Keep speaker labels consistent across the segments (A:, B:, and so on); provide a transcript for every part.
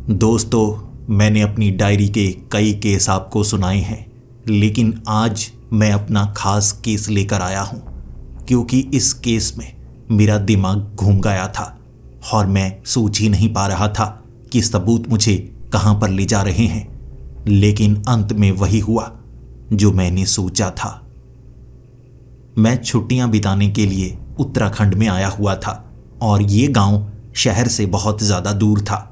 A: दोस्तों, मैंने अपनी डायरी के कई केस आपको सुनाए हैं, लेकिन आज मैं अपना खास केस लेकर आया हूं, क्योंकि इस केस में मेरा दिमाग घूम गया था और मैं सोच ही नहीं पा रहा था कि सबूत मुझे कहां पर ले जा रहे हैं। लेकिन अंत में वही हुआ जो मैंने सोचा था। मैं छुट्टियां बिताने के लिए उत्तराखंड में आया हुआ था और ये गांव शहर से बहुत ज़्यादा दूर था।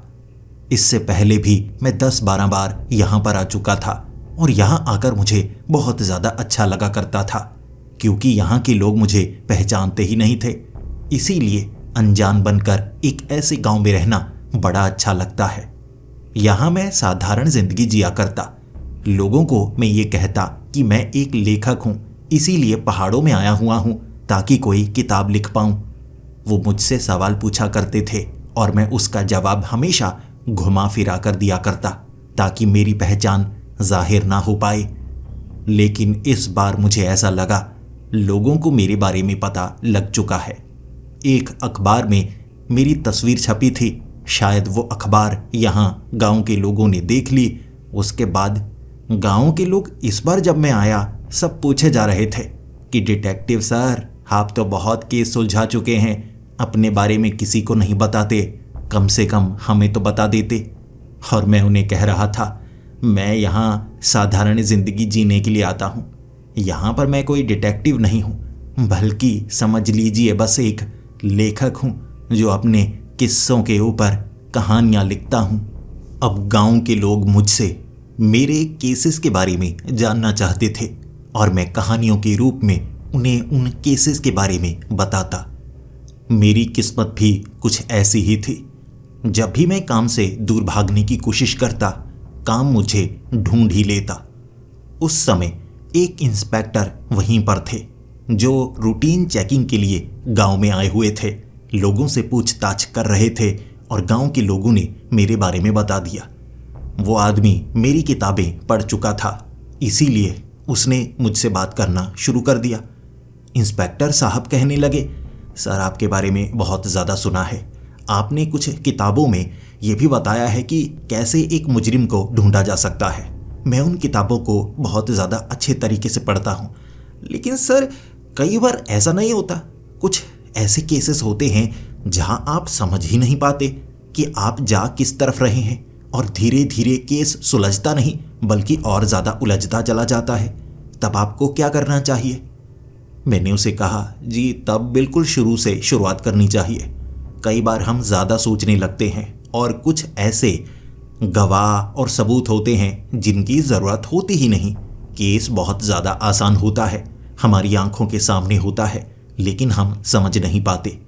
A: इससे पहले भी मैं 10-12 बार यहाँ पर आ चुका था और यहाँ आकर मुझे बहुत ज़्यादा अच्छा लगा करता था, क्योंकि यहाँ के लोग मुझे पहचानते ही नहीं थे। इसीलिए अनजान बनकर एक ऐसे गांव में रहना बड़ा अच्छा लगता है। यहाँ मैं साधारण जिंदगी जिया करता। लोगों को मैं ये कहता कि मैं एक लेखक हूँ, इसीलिए पहाड़ों में आया हुआ हूँ ताकि कोई किताब लिख पाऊँ। वो मुझसे सवाल पूछा करते थे और मैं उसका जवाब हमेशा घुमा फिरा कर दिया करता ताकि मेरी पहचान जाहिर ना हो पाए। लेकिन इस बार मुझे ऐसा लगा लोगों को मेरे बारे में पता लग चुका है। एक अखबार में मेरी तस्वीर छपी थी। शायद वो अखबार यहाँ गांव के लोगों ने देख ली। उसके बाद गांव के लोग इस बार जब मैं आया सब पूछे जा रहे थे कि डिटेक्टिव सर, आप तो बहुत केस सुलझा चुके हैं, अपने बारे में किसी को नहीं बताते, कम से कम हमें तो बता देते। और मैं उन्हें कह रहा था, मैं यहाँ साधारण ज़िंदगी जीने के लिए आता हूँ। यहाँ पर मैं कोई डिटेक्टिव नहीं हूँ, बल्कि समझ लीजिए बस एक लेखक हूँ जो अपने किस्सों के ऊपर कहानियाँ लिखता हूँ। अब गांव के लोग मुझसे मेरे केसेस के बारे में जानना चाहते थे और मैं कहानियों के रूप में उन्हें उन केसेस के बारे में बताता। मेरी किस्मत भी कुछ ऐसी ही थी। जब भी मैं काम से दूर भागने की कोशिश करता, काम मुझे ढूंढ ही लेता। उस समय एक इंस्पेक्टर वहीं पर थे जो रूटीन चेकिंग के लिए गांव में आए हुए थे। लोगों से पूछताछ कर रहे थे और गांव के लोगों ने मेरे बारे में बता दिया। वो आदमी मेरी किताबें पढ़ चुका था, इसीलिए उसने मुझसे बात करना शुरू कर दिया। इंस्पेक्टर साहब कहने लगे, सर आपके बारे में बहुत ज़्यादा सुना है। आपने कुछ किताबों में ये भी बताया है कि कैसे एक मुजरिम को ढूंढा जा सकता है। मैं उन किताबों को बहुत ज़्यादा अच्छे तरीके से पढ़ता हूँ, लेकिन सर कई बार ऐसा नहीं होता। कुछ ऐसे केसेस होते हैं जहाँ आप समझ ही नहीं पाते कि आप जा किस तरफ रहे हैं और धीरे धीरे केस सुलझता नहीं बल्कि और ज़्यादा उलझता चला जाता है। तब आपको क्या करना चाहिए? मैंने उसे कहा, जी तब बिल्कुल शुरू से शुरुआत करनी चाहिए। कई बार हम ज़्यादा सोचने लगते हैं और कुछ ऐसे गवाह और सबूत होते हैं जिनकी ज़रूरत होती ही नहीं। केस बहुत ज़्यादा आसान होता है, हमारी आंखों के सामने होता है, लेकिन हम समझ नहीं पाते।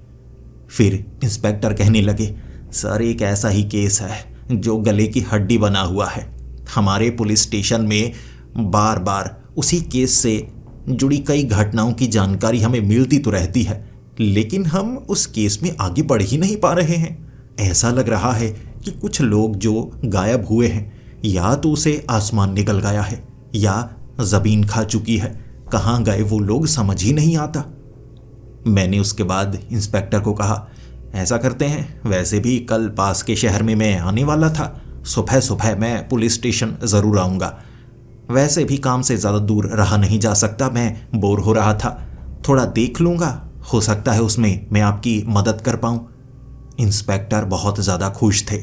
A: फिर इंस्पेक्टर कहने लगे, सर एक ऐसा ही केस है जो गले की हड्डी बना हुआ है। हमारे पुलिस स्टेशन में बार बार उसी केस से जुड़ी कई घटनाओं की जानकारी हमें मिलती तो रहती है, लेकिन हम उस केस में आगे बढ़ ही नहीं पा रहे हैं। ऐसा लग रहा है कि कुछ लोग जो गायब हुए हैं, या तो उसे आसमान निकल गया है या ज़मीन खा चुकी है। कहाँ गए वो लोग समझ ही नहीं आता। मैंने उसके बाद इंस्पेक्टर को कहा, ऐसा करते हैं, वैसे भी कल पास के शहर में मैं आने वाला था, सुबह सुबह मैं पुलिस स्टेशन ज़रूर आऊँगा। वैसे भी काम से ज़्यादा दूर रहा नहीं जा सकता, मैं बोर हो रहा था, थोड़ा देख लूँगा, हो सकता है उसमें मैं आपकी मदद कर पाऊँ। इंस्पेक्टर बहुत ज़्यादा खुश थे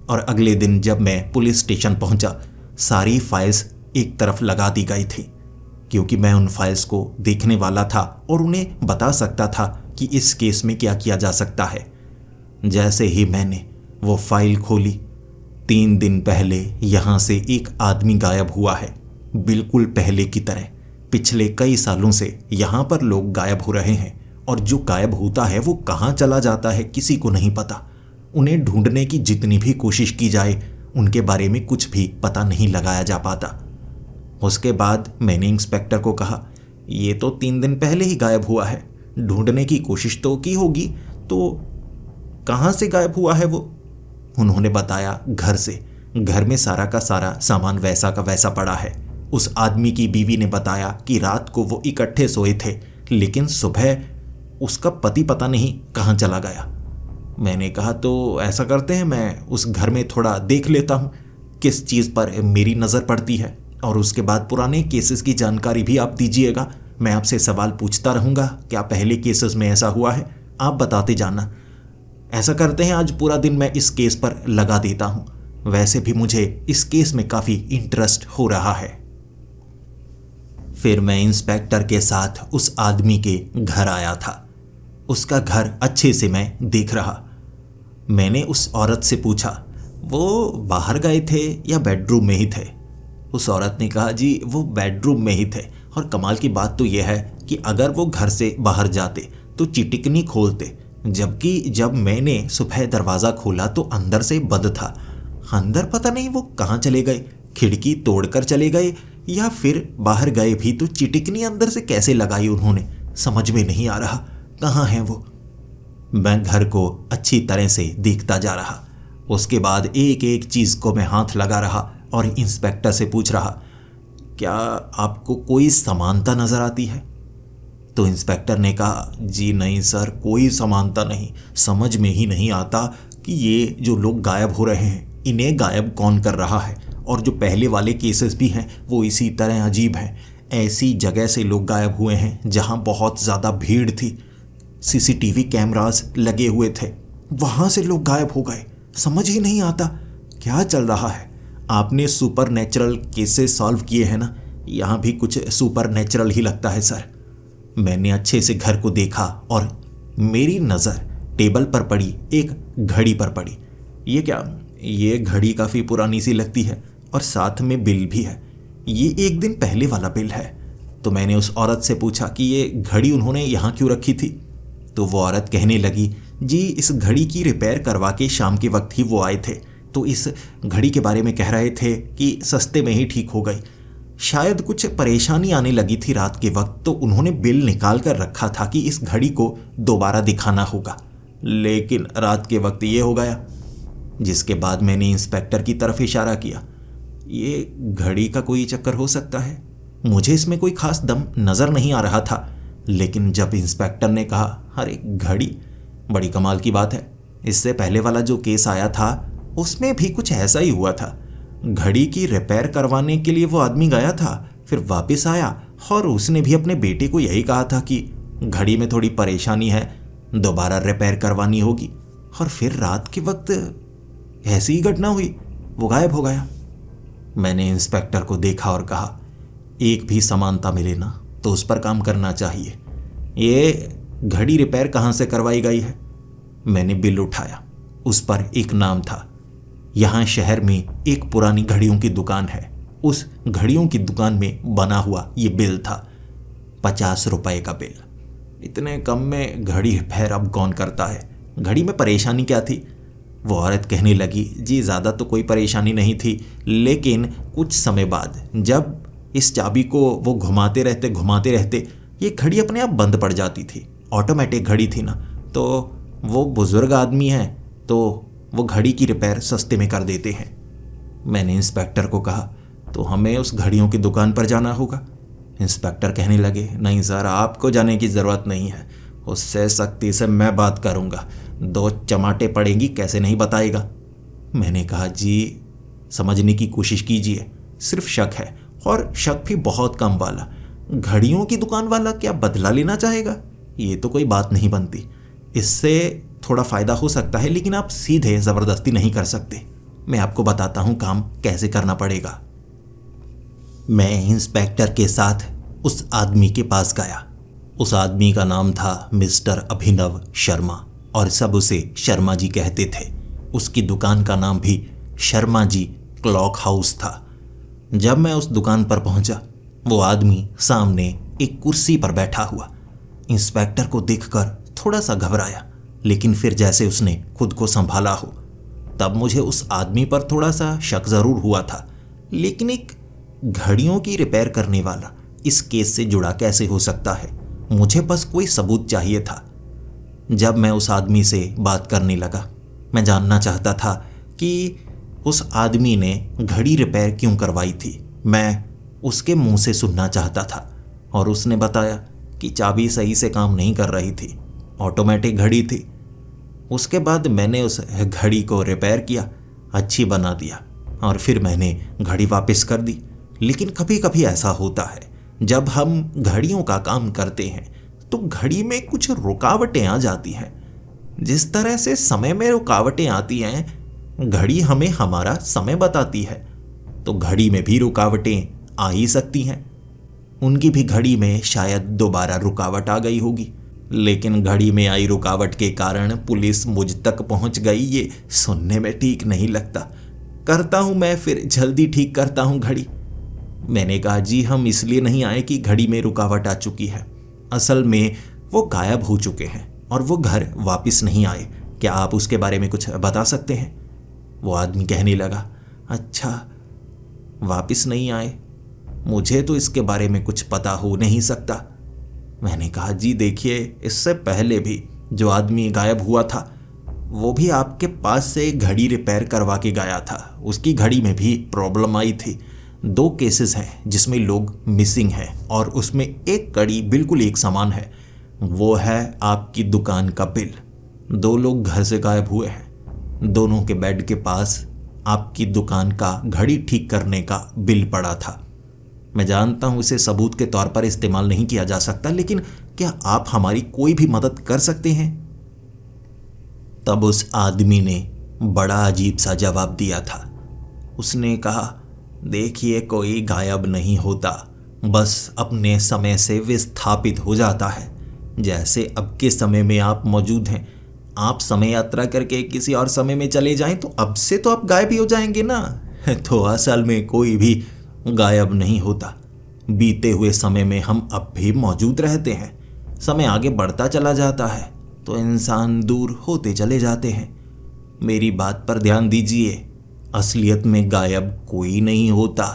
A: और अगले दिन जब मैं पुलिस स्टेशन पहुँचा, सारी फाइल्स एक तरफ लगा दी गई थी, क्योंकि मैं उन फाइल्स को देखने वाला था और उन्हें बता सकता था कि इस केस में क्या किया जा सकता है। जैसे ही मैंने वो फाइल खोली, 3 दिन पहले यहाँ से एक आदमी गायब हुआ है, बिल्कुल पहले की तरह। पिछले कई सालों से यहाँ पर लोग गायब हो रहे हैं और जो गायब होता है वो कहाँ चला जाता है किसी को नहीं पता। उन्हें ढूंढने की जितनी भी कोशिश की जाए, उनके बारे में कुछ भी पता नहीं लगाया जा पाता। उसके बाद मैंने इंस्पेक्टर को कहा, ये तो 3 दिन पहले ही गायब हुआ है, ढूंढने की कोशिश तो की होगी, तो कहाँ से गायब हुआ है वो? उन्होंने बताया, घर से। घर में सारा का सारा सामान वैसा का वैसा पड़ा है। उस आदमी की बीवी ने बताया कि रात को वो इकट्ठे सोए थे, लेकिन सुबह उसका पति पता नहीं कहाँ चला गया। मैंने कहा तो ऐसा करते हैं, मैं उस घर में थोड़ा देख लेता हूँ किस चीज़ पर मेरी नज़र पड़ती है, और उसके बाद पुराने केसेस की जानकारी भी आप दीजिएगा। मैं आपसे सवाल पूछता रहूँगा, क्या पहले केसेस में ऐसा हुआ है, आप बताते जाना। ऐसा करते हैं, आज पूरा दिन मैं इस केस पर लगा देता हूँ। वैसे भी मुझे इस केस में काफ़ी इंटरेस्ट हो रहा है। फिर मैं इंस्पेक्टर के साथ उस आदमी के घर आया था। उसका घर अच्छे से मैं देख रहा। मैंने उस औरत से पूछा, वो बाहर गए थे या बेडरूम में ही थे? उस औरत ने कहा, जी वो बेडरूम में ही थे, और कमाल की बात तो यह है कि अगर वो घर से बाहर जाते तो चिटिकनी खोलते, जबकि जब मैंने सुबह दरवाज़ा खोला तो अंदर से बंद था। अंदर पता नहीं वो कहाँ चले गए, खिड़की तोड़कर चले गए या फिर बाहर गए भी तो चिटिकनी अंदर से कैसे लगाई उन्होंने, समझ में नहीं आ रहा कहाँ हैं वो। मैं घर को अच्छी तरह से देखता जा रहा। उसके बाद एक एक चीज़ को मैं हाथ लगा रहा और इंस्पेक्टर से पूछ रहा, क्या आपको कोई समानता नज़र आती है? तो इंस्पेक्टर ने कहा, जी नहीं सर, कोई समानता नहीं, समझ में ही नहीं आता कि ये जो लोग गायब हो रहे हैं इन्हें गायब कौन कर रहा है, और जो पहले वाले केसेस भी हैं वो इसी तरह अजीब हैं। ऐसी जगह से लोग गायब हुए हैं जहां बहुत ज़्यादा भीड़ थी, सीसीटीवी कैमरास लगे हुए थे, वहां से लोग गायब हो गए। समझ ही नहीं आता क्या चल रहा है। आपने सुपर नेचुरल केसेस सॉल्व किए हैं ना, यहाँ भी कुछ सुपर नेचुरल ही लगता है सर। मैंने अच्छे से घर को देखा और मेरी नज़र टेबल पर पड़ी एक घड़ी पर पड़ी। ये क्या, ये घड़ी काफ़ी पुरानी सी लगती है और साथ में बिल भी है। ये एक दिन पहले वाला बिल है। तो मैंने उस औरत से पूछा कि ये घड़ी उन्होंने यहाँ क्यों रखी थी? तो वो औरत कहने लगी, जी इस घड़ी की रिपेयर करवा के शाम के वक्त ही वो आए थे, तो इस घड़ी के बारे में कह रहे थे कि सस्ते में ही ठीक हो गई। शायद कुछ परेशानी आने लगी थी रात के वक्त, तो उन्होंने बिल निकाल कर रखा था कि इस घड़ी को दोबारा दिखाना होगा, लेकिन रात के वक्त ये हो गया। जिसके बाद मैंने इंस्पेक्टर की तरफ इशारा किया, ये घड़ी का कोई चक्कर हो सकता है। मुझे इसमें कोई खास दम नज़र नहीं आ रहा था, लेकिन जब इंस्पेक्टर ने कहा, अरे घड़ी, बड़ी कमाल की बात है, इससे पहले वाला जो केस आया था उसमें भी कुछ ऐसा ही हुआ था। घड़ी की रिपेयर करवाने के लिए वो आदमी गया था, फिर वापस आया और उसने भी अपने बेटे को यही कहा था कि घड़ी में थोड़ी परेशानी है, दोबारा रिपेयर करवानी होगी, और फिर रात के वक्त ऐसी ही घटना हुई, वो गायब हो गया। मैंने इंस्पेक्टर को देखा और कहा, एक भी समानता मिले ना तो उस पर काम करना चाहिए। ये घड़ी रिपेयर कहाँ से करवाई गई है? मैंने बिल उठाया, उस पर एक नाम था। यहाँ शहर में एक पुरानी घड़ियों की दुकान है, उस घड़ियों की दुकान में बना हुआ ये बिल था, 50 रुपए का बिल। इतने कम में घड़ी रिपेयर अब कौन करता है? घड़ी में परेशानी क्या थी? वो औरत कहने लगी, जी ज़्यादा तो कोई परेशानी नहीं थी, लेकिन कुछ समय बाद जब इस चाबी को वो घुमाते रहते ये घड़ी अपने आप बंद पड़ जाती थी। ऑटोमेटिक घड़ी थी ना, तो वो बुज़ुर्ग आदमी हैं तो वो घड़ी की रिपेयर सस्ते में कर देते हैं। मैंने इंस्पेक्टर को कहा, तो हमें उस घड़ियों की दुकान पर जाना होगा। इंस्पेक्टर कहने लगे, नहीं सर, आपको जाने की ज़रूरत नहीं है, उससे सख्ती से मैं बात करूँगा, 2 चमाटे पड़ेंगी, कैसे नहीं बताएगा। मैंने कहा, जी समझने की कोशिश कीजिए, सिर्फ शक है, और शक भी बहुत कम वाला। घड़ियों की दुकान वाला क्या बदला लेना चाहेगा? ये तो कोई बात नहीं बनती। इससे थोड़ा फ़ायदा हो सकता है, लेकिन आप सीधे ज़बरदस्ती नहीं कर सकते। मैं आपको बताता हूँ काम कैसे करना पड़ेगा। मैं इंस्पेक्टर के साथ उस आदमी के पास गया। उस आदमी का नाम था मिस्टर अभिनव शर्मा, और सब उसे शर्मा जी कहते थे। उसकी दुकान का नाम भी शर्मा जी क्लॉक हाउस था। जब मैं उस दुकान पर पहुंचा, वो आदमी सामने एक कुर्सी पर बैठा हुआ। इंस्पेक्टर को देखकर थोड़ा सा घबराया, लेकिन फिर जैसे उसने खुद को संभाला हो, तब मुझे उस आदमी पर थोड़ा सा शक ज़रूर हुआ था। लेकिन एक घड़ियों की रिपेयर करने वाला इस केस से जुड़ा कैसे हो सकता है? मुझे बस कोई सबूत चाहिए था। जब मैं उस आदमी से बात करने लगा, मैं जानना चाहता था कि उस आदमी ने घड़ी रिपेयर क्यों करवाई थी। मैं उसके मुंह से सुनना चाहता था, और उसने बताया कि चाबी सही से काम नहीं कर रही थी, ऑटोमेटिक घड़ी थी। उसके बाद मैंने उस घड़ी को रिपेयर किया, अच्छी बना दिया और फिर मैंने घड़ी वापस कर दी। लेकिन कभी कभी ऐसा होता है, जब हम घड़ियों का काम करते हैं तो घड़ी में कुछ रुकावटें आ जाती हैं। जिस तरह से समय में रुकावटें आती हैं, घड़ी हमें हमारा समय बताती है, तो घड़ी में भी रुकावटें आ ही सकती हैं। उनकी भी घड़ी में शायद दोबारा रुकावट आ गई होगी, लेकिन घड़ी में आई रुकावट के कारण पुलिस मुझ तक पहुंच गई, ये सुनने में ठीक नहीं लगता। करता हूं मैं, फिर जल्दी ठीक करता हूं घड़ी। मैंने कहा, जी हम इसलिए नहीं आए कि घड़ी में रुकावट आ चुकी है, असल में वो गायब हो चुके हैं और वो घर वापस नहीं आए। क्या आप उसके बारे में कुछ बता सकते हैं? वो आदमी कहने लगा, अच्छा वापस नहीं आए, मुझे तो इसके बारे में कुछ पता हो नहीं सकता। मैंने कहा, जी देखिए, इससे पहले भी जो आदमी गायब हुआ था वो भी आपके पास से घड़ी रिपेयर करवा के गया था, उसकी घड़ी में भी प्रॉब्लम आई थी। 2 केसेस हैं जिसमें लोग मिसिंग हैं और उसमें एक घड़ी बिल्कुल एक समान है, वो है आपकी दुकान का बिल। 2 लोग घर से गायब हुए हैं, दोनों के बेड के पास आपकी दुकान का घड़ी ठीक करने का बिल पड़ा था। मैं जानता हूं इसे सबूत के तौर पर इस्तेमाल नहीं किया जा सकता, लेकिन क्या आप हमारी कोई भी मदद कर सकते हैं? तब उस आदमी ने बड़ा अजीब सा जवाब दिया था। उसने कहा, देखिए कोई गायब नहीं होता, बस अपने समय से विस्थापित हो जाता है। जैसे अब के समय में आप मौजूद हैं, आप समय यात्रा करके किसी और समय में चले जाएं तो अब से तो आप गायब ही हो जाएंगे ना। तो असल में कोई भी गायब नहीं होता, बीते हुए समय में हम अब भी मौजूद रहते हैं। समय आगे बढ़ता चला जाता है तो इंसान दूर होते चले जाते हैं। मेरी बात पर ध्यान दीजिए, असलियत में गायब कोई नहीं होता।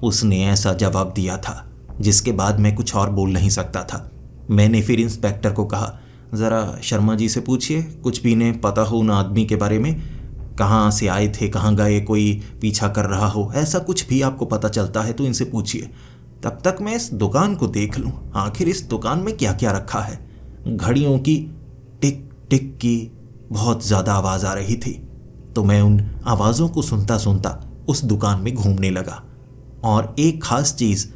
A: उसने ऐसा जवाब दिया था जिसके बाद मैं कुछ और बोल नहीं सकता था। मैंने फिर इंस्पेक्टर को कहा, ज़रा शर्मा जी से पूछिए, कुछ भी इन्हें पता हो उन आदमी के बारे में, कहाँ से आए थे, कहाँ गए, कोई पीछा कर रहा हो, ऐसा कुछ भी आपको पता चलता है तो इनसे पूछिए। तब तक मैं इस दुकान को देख लूँ, आखिर इस दुकान में क्या क्या रखा है। घड़ियों की टिक टिक की बहुत ज़्यादा आवाज़ आ रही थी, तो मैं उन आवाज़ों को सुनता सुनता उस दुकान में घूमने लगा। और एक ख़ास चीज़,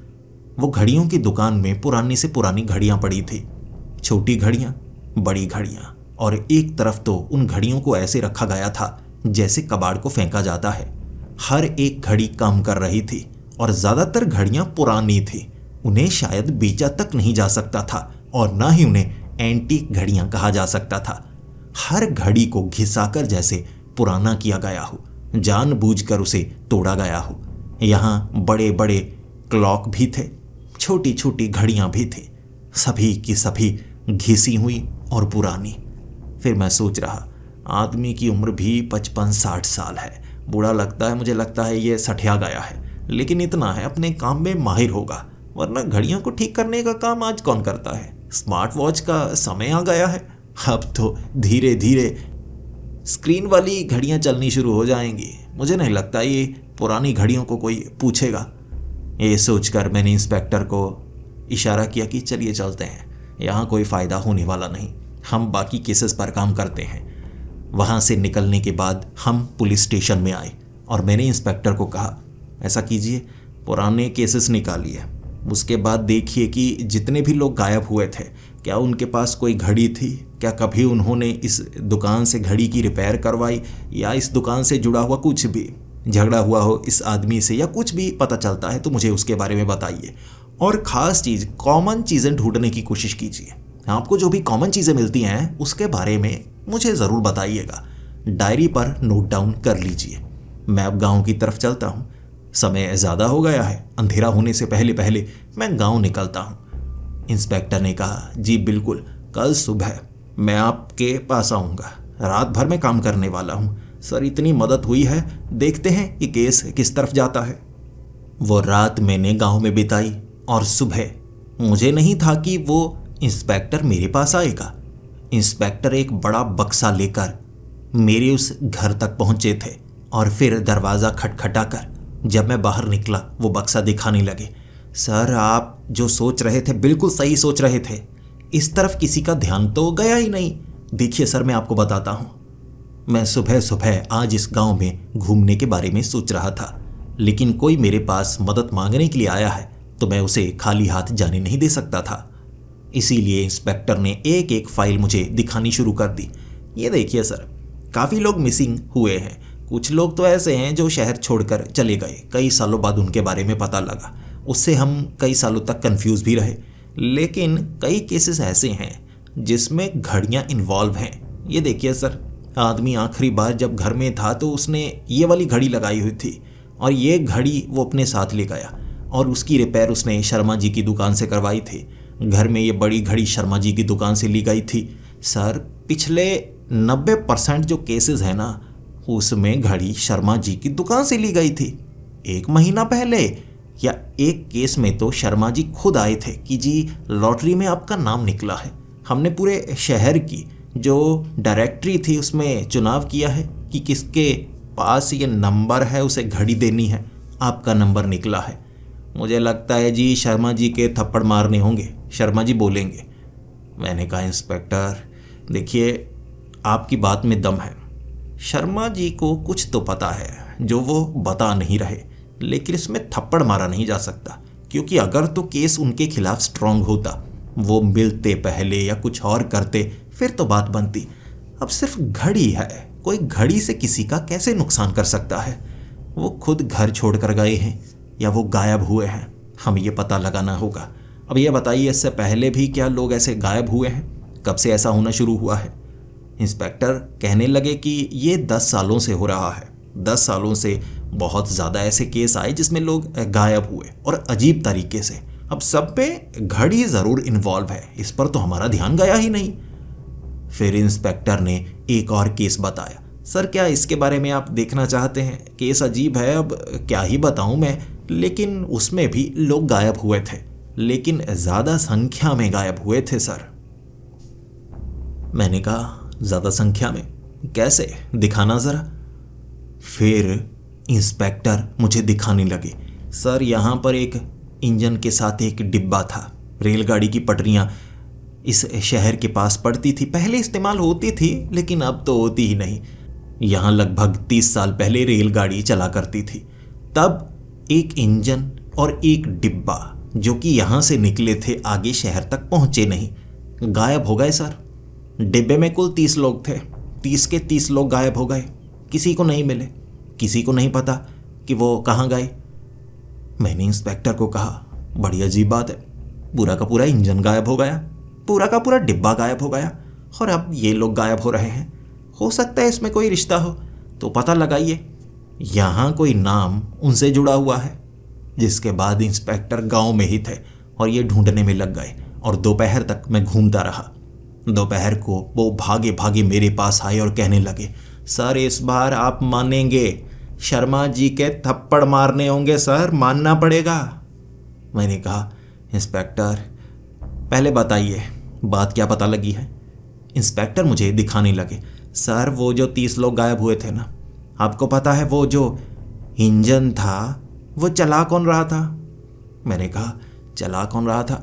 A: वो घड़ियों की दुकान में पुरानी से पुरानी घड़ियाँ पड़ी थी, छोटी घड़ियाँ, बड़ी घड़ियाँ, और एक तरफ तो उन घड़ियों को ऐसे रखा गया था जैसे कबाड़ को फेंका जाता है। हर एक घड़ी काम कर रही थी और ज़्यादातर घड़ियाँ पुरानी थी, उन्हें शायद बेचा तक नहीं जा सकता था और ना ही उन्हें एंटीक घड़ियाँ कहा जा सकता था। हर घड़ी को घिसाकर जैसे पुराना किया गया हो, जानबूझकर उसे तोड़ा गया हो। यहाँ बड़े बड़े क्लॉक भी थे, छोटी छोटी घड़ियाँ भी थी, सभी की सभी घिसी हुई और पुरानी। फिर मैं सोच रहा, आदमी की उम्र भी 55-60 साल है, बूढ़ा लगता है, मुझे लगता है ये सठिया गया है, लेकिन इतना है अपने काम में माहिर होगा, वरना घड़ियों को ठीक करने का काम आज कौन करता है। स्मार्ट वॉच का समय आ गया है, अब तो धीरे धीरे स्क्रीन वाली घड़ियां चलनी शुरू हो जाएंगी। मुझे नहीं लगता ये पुरानी घड़ियों को कोई पूछेगा। ये सोचकर मैंने इंस्पेक्टर को इशारा किया कि चलिए चलते हैं, यहाँ कोई फ़ायदा होने वाला नहीं, हम बाकी केसेस पर काम करते हैं। वहाँ से निकलने के बाद हम पुलिस स्टेशन में आए और मैंने इंस्पेक्टर को कहा, ऐसा कीजिए, पुराने केसेस निकालिए, उसके बाद देखिए कि जितने भी लोग गायब हुए थे, क्या उनके पास कोई घड़ी थी, क्या कभी उन्होंने इस दुकान से घड़ी की रिपेयर करवाई, या इस दुकान से जुड़ा हुआ कुछ भी झगड़ा हुआ हो इस आदमी से, या कुछ भी पता चलता है तो मुझे उसके बारे में बताइए। और ख़ास चीज़, कॉमन चीज़ें ढूंढने की कोशिश कीजिए। आपको जो भी कॉमन चीज़ें मिलती हैं उसके बारे में मुझे ज़रूर बताइएगा, डायरी पर नोट डाउन कर लीजिए। मैं अब गाँव की तरफ चलता हूँ, समय ज़्यादा हो गया है, अंधेरा होने से पहले पहले मैं गाँव निकलता हूँ। इंस्पेक्टर ने कहा, जी बिल्कुल, कल सुबह मैं आपके पास आऊँगा, रात भर में काम करने वाला हूँ। सर इतनी मदद हुई है, देखते हैं कि केस किस तरफ जाता है। वो रात मैंने गांव में बिताई और सुबह मुझे नहीं था कि वो इंस्पेक्टर मेरे पास आएगा। इंस्पेक्टर एक बड़ा बक्सा लेकर मेरे उस घर तक पहुंचे थे और फिर दरवाज़ा खटखटाकर जब मैं बाहर निकला वो बक्सा दिखाने लगे। सर आप जो सोच रहे थे बिल्कुल सही सोच रहे थे, इस तरफ किसी का ध्यान तो गया ही नहीं, देखिए सर, मैं आपको बताता हूँ। मैं सुबह सुबह आज इस गांव में घूमने के बारे में सोच रहा था, लेकिन कोई मेरे पास मदद मांगने के लिए आया है तो मैं उसे खाली हाथ जाने नहीं दे सकता था। इसीलिए इंस्पेक्टर ने एक एक फाइल मुझे दिखानी शुरू कर दी। ये देखिए सर, काफ़ी लोग मिसिंग हुए हैं। कुछ लोग तो ऐसे हैं जो शहर छोड़कर चले गए, कई सालों बाद उनके बारे में पता लगा, उससे हम कई सालों तक कंफ्यूज भी रहे। लेकिन कई केसेस ऐसे हैं जिसमें घड़ियां इन्वॉल्व हैं। ये देखिए सर, आदमी आखिरी बार जब घर में था तो उसने ये वाली घड़ी लगाई हुई थी और ये घड़ी वो अपने साथ ले गया और उसकी रिपेयर उसने शर्मा जी की दुकान से करवाई थी। घर में ये बड़ी घड़ी शर्मा जी की दुकान से ली गई थी। सर, पिछले 90% जो केसेस हैं ना, उसमें घड़ी शर्मा जी की दुकान से ली गई थी। 1 महीना पहले या एक केस में तो शर्मा जी खुद आए थे कि जी लॉटरी में आपका नाम निकला है। हमने पूरे शहर की जो डायरेक्टरी थी उसमें चुनाव किया है कि किसके पास ये नंबर है उसे घड़ी देनी है, आपका नंबर निकला है। मुझे लगता है जी शर्मा जी के थप्पड़ मारने होंगे, शर्मा जी बोलेंगे। मैंने कहा इंस्पेक्टर देखिए, आपकी बात में दम है, शर्मा जी को कुछ तो पता है जो वो बता नहीं रहे, लेकिन इसमें थप्पड़ मारा नहीं जा सकता, क्योंकि अगर तो केस उनके खिलाफ स्ट्रांग होता, वो मिलते पहले या कुछ और करते, फिर तो बात बनती। अब सिर्फ घड़ी है, कोई घड़ी से किसी का कैसे नुकसान कर सकता है? वो खुद घर छोड़कर गए हैं या वो गायब हुए हैं, हमें ये पता लगाना होगा। अब ये बताइए, इससे पहले भी क्या लोग ऐसे गायब हुए हैं? कब से ऐसा होना शुरू हुआ है? इंस्पेक्टर कहने लगे कि ये 10 सालों से हो रहा है। 10 सालों से बहुत ज़्यादा ऐसे केस आए जिसमें लोग गायब हुए और अजीब तरीके से। अब सब पे घड़ी ज़रूर इन्वॉल्व है, इस पर तो हमारा ध्यान गया ही नहीं। फिर इंस्पेक्टर ने एक और केस बताया। सर, क्या इसके बारे में आप देखना चाहते हैं? केस अजीब है, अब क्या ही बताऊं मैं, लेकिन उसमें भी लोग गायब हुए थे, लेकिन ज़्यादा संख्या में गायब हुए थे सर। मैंने कहा ज़्यादा संख्या में कैसे, दिखाना ज़रा। फिर इंस्पेक्टर मुझे दिखाने लगे। सर, यहाँ पर एक इंजन के साथ एक डिब्बा था। रेलगाड़ी की पटरियाँ इस शहर के पास पड़ती थी, पहले इस्तेमाल होती थी लेकिन अब तो होती ही नहीं। यहाँ लगभग 30 साल पहले रेलगाड़ी चला करती थी। तब एक इंजन और एक डिब्बा जो कि यहाँ से निकले थे आगे शहर तक पहुँचे नहीं, गायब हो गए सर। डिब्बे में कुल 30 लोग थे, 30 के 30 लोग गायब हो गए, किसी को नहीं मिले, किसी को नहीं पता कि वो कहाँ गए। मैंने इंस्पेक्टर को कहा बड़ी अजीब बात है, पूरा का पूरा इंजन गायब हो गया, पूरा का पूरा डिब्बा गायब हो गया और अब ये लोग गायब हो रहे हैं। हो सकता है इसमें कोई रिश्ता हो, तो पता लगाइए, यहाँ कोई नाम उनसे जुड़ा हुआ है। जिसके बाद इंस्पेक्टर गांव में ही थे और ये ढूंढने में लग गए और दोपहर तक मैं घूमता रहा। दोपहर को वो भागे भागे मेरे पास आए और कहने लगे, सर इस बार आप मानेंगे, शर्मा जी के थप्पड़ मारने होंगे सर, मानना पड़ेगा। मैंने कहा इंस्पेक्टर पहले बताइए बात क्या पता लगी है। इंस्पेक्टर मुझे दिखाने लगे। सर, वो जो 30 लोग गायब हुए थे ना, आपको पता है वो जो इंजन था वो चला कौन रहा था? मैंने कहा चला कौन रहा था?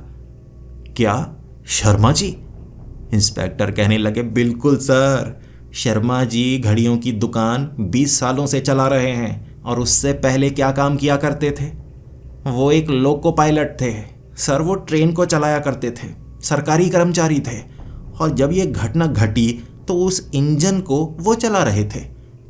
A: क्या शर्मा जी? इंस्पेक्टर कहने लगे बिल्कुल सर, शर्मा जी घड़ियों की दुकान 20 सालों से चला रहे हैं और उससे पहले क्या काम किया करते थे? वो एक लोको पायलट थे सर, वो ट्रेन को चलाया करते थे, सरकारी कर्मचारी थे। और जब ये घटना घटी तो उस इंजन को वो चला रहे थे,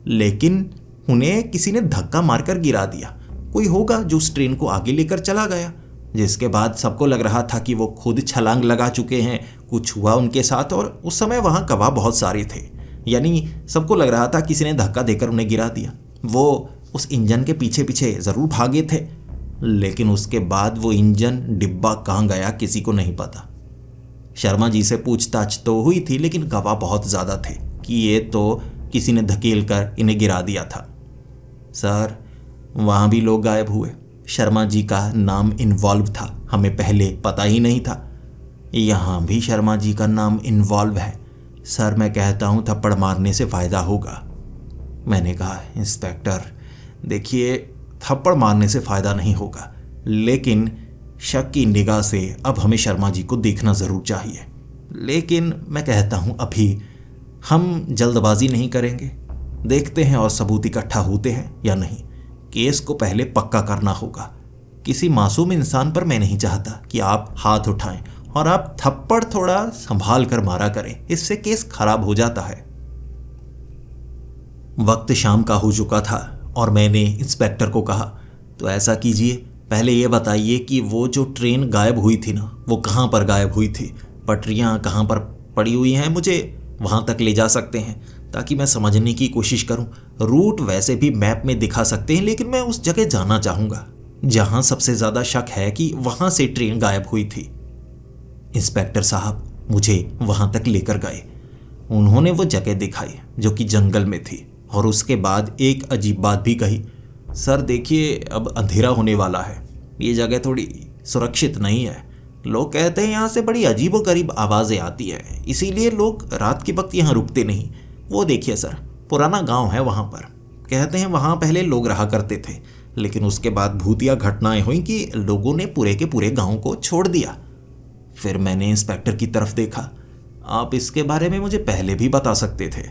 A: लेकिन उन्हें किसी ने धक्का मारकर गिरा दिया। कोई होगा जो उस ट्रेन को आगे लेकर चला गया, जिसके बाद सबको लग रहा था कि वो खुद छलांग लगा चुके हैं, कुछ हुआ उनके साथ। और उस समय वहाँ गवाह बहुत सारे थे, यानी सबको लग रहा था किसी ने धक्का देकर उन्हें गिरा दिया। वो उस इंजन के पीछे पीछे ज़रूर भागे थे, लेकिन उसके बाद वो इंजन डिब्बा कहाँ गया किसी को नहीं पता। शर्मा जी से पूछताछ तो हुई थी, लेकिन गवाह बहुत ज़्यादा थे कि ये तो किसी ने धकेल कर इन्हें गिरा दिया था। सर, वहाँ भी लोग गायब हुए, शर्मा जी का नाम इन्वॉल्व था, हमें पहले पता ही नहीं था। यहाँ भी शर्मा जी का नाम इन्वॉल्व है। सर, मैं कहता हूँ थप्पड़ मारने से फ़ायदा होगा। मैंने कहा इंस्पेक्टर देखिए, थप्पड़ मारने से फ़ायदा नहीं होगा, लेकिन शक की निगाह से अब हमें शर्मा जी को देखना ज़रूर चाहिए। लेकिन मैं कहता हूँ अभी हम जल्दबाजी नहीं करेंगे, देखते हैं और सबूत इकट्ठा होते हैं या नहीं। केस को पहले पक्का करना होगा। किसी मासूम इंसान पर मैं नहीं चाहता कि आप हाथ उठाएं, और आप थप्पड़ थोड़ा संभाल कर मारा करें, इससे केस खराब हो जाता है। वक्त शाम का हो चुका था और मैंने इंस्पेक्टर को कहा, तो ऐसा कीजिए, पहले ये बताइए कि वो जो ट्रेन गायब हुई थी ना, वो कहाँ पर गायब हुई थी? पटरियाँ कहाँ पर पड़ी हुई हैं, मुझे वहाँ तक ले जा सकते हैं ताकि मैं समझने की कोशिश करूँ। रूट वैसे भी मैप में दिखा सकते हैं, लेकिन मैं उस जगह जाना चाहूँगा जहाँ सबसे ज़्यादा शक है कि वहाँ से ट्रेन गायब हुई थी। इंस्पेक्टर साहब मुझे वहाँ तक लेकर गए। उन्होंने वो जगह दिखाई जो कि जंगल में थी, और उसके बाद एक अजीब बात भी कही, सर देखिए अब अंधेरा होने वाला है, ये जगह थोड़ी सुरक्षित नहीं है। लोग कहते हैं यहाँ से बड़ी अजीबोगरीब आवाज़ें आती हैं, इसीलिए लोग रात के वक्त यहाँ रुकते नहीं। वो देखिए सर, पुराना गांव है वहाँ पर, कहते हैं वहाँ पहले लोग रहा करते थे, लेकिन उसके बाद भूतिया घटनाएं हुई कि लोगों ने पूरे के पूरे गांव को छोड़ दिया। फिर मैंने इंस्पेक्टर की तरफ देखा। आप इसके बारे में मुझे पहले भी बता सकते थे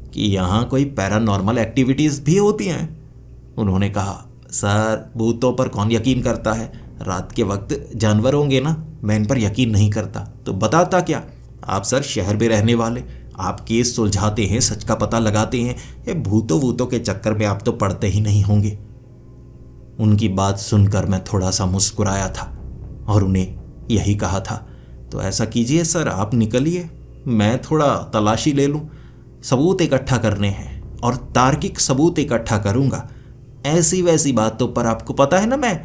A: कि यहाँ कोई पैरानॉर्मल एक्टिविटीज़ भी होती हैं। उन्होंने कहा, सर भूतों पर कौन यकीन करता है, रात के वक्त जानवर होंगे ना, मैं इन पर यकीन नहीं करता। तो बताता क्या? आप सर शहर में रहने वाले, आप केस सुलझाते हैं, सच का पता लगाते हैं, ये भूतों वूतों के चक्कर में आप तो पड़ते ही नहीं होंगे। उनकी बात सुनकर मैं थोड़ा सा मुस्कुराया था और उन्हें यही कहा था, तो ऐसा कीजिए सर, आप निकलिए, मैं थोड़ा तलाशी ले लूँ। सबूत इकट्ठा करने हैं और तार्किक सबूत इकट्ठा करूँगा। ऐसी वैसी बातों पर आपको पता है ना मैं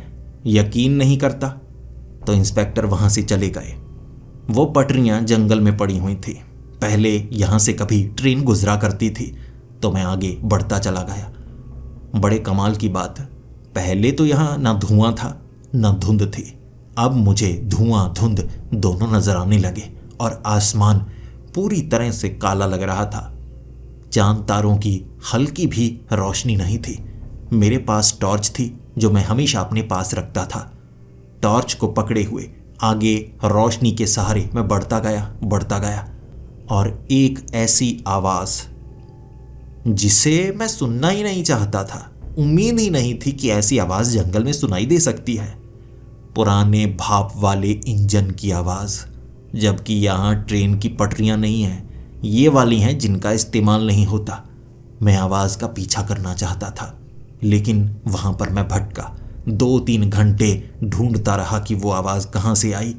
A: यकीन नहीं करता। तो इंस्पेक्टर वहाँ से चले गए। वो पटरियाँ जंगल में पड़ी हुई थी, पहले यहाँ से कभी ट्रेन गुजरा करती थी, तो मैं आगे बढ़ता चला गया। बड़े कमाल की बात, पहले तो यहाँ ना धुआं था ना धुंध थी, अब मुझे धुआं धुंध दोनों नजर आने लगे और आसमान पूरी तरह से काला लग रहा था। चांद तारों की हल्की भी रोशनी नहीं थी। मेरे पास टॉर्च थी जो मैं हमेशा अपने पास रखता था। टॉर्च को पकड़े हुए आगे रोशनी के सहारे मैं बढ़ता गया और एक ऐसी आवाज़ जिसे मैं सुनना ही नहीं चाहता था, उम्मीद ही नहीं थी कि ऐसी आवाज़ जंगल में सुनाई दे सकती है। पुराने भाप वाले इंजन की आवाज़, जबकि यहाँ ट्रेन की पटरियाँ नहीं हैं, ये वाली हैं जिनका इस्तेमाल नहीं होता। मैं आवाज़ का पीछा करना चाहता था, लेकिन वहाँ पर मैं भटका। 2-3 घंटे ढूंढता रहा कि वो आवाज़ कहाँ से आई,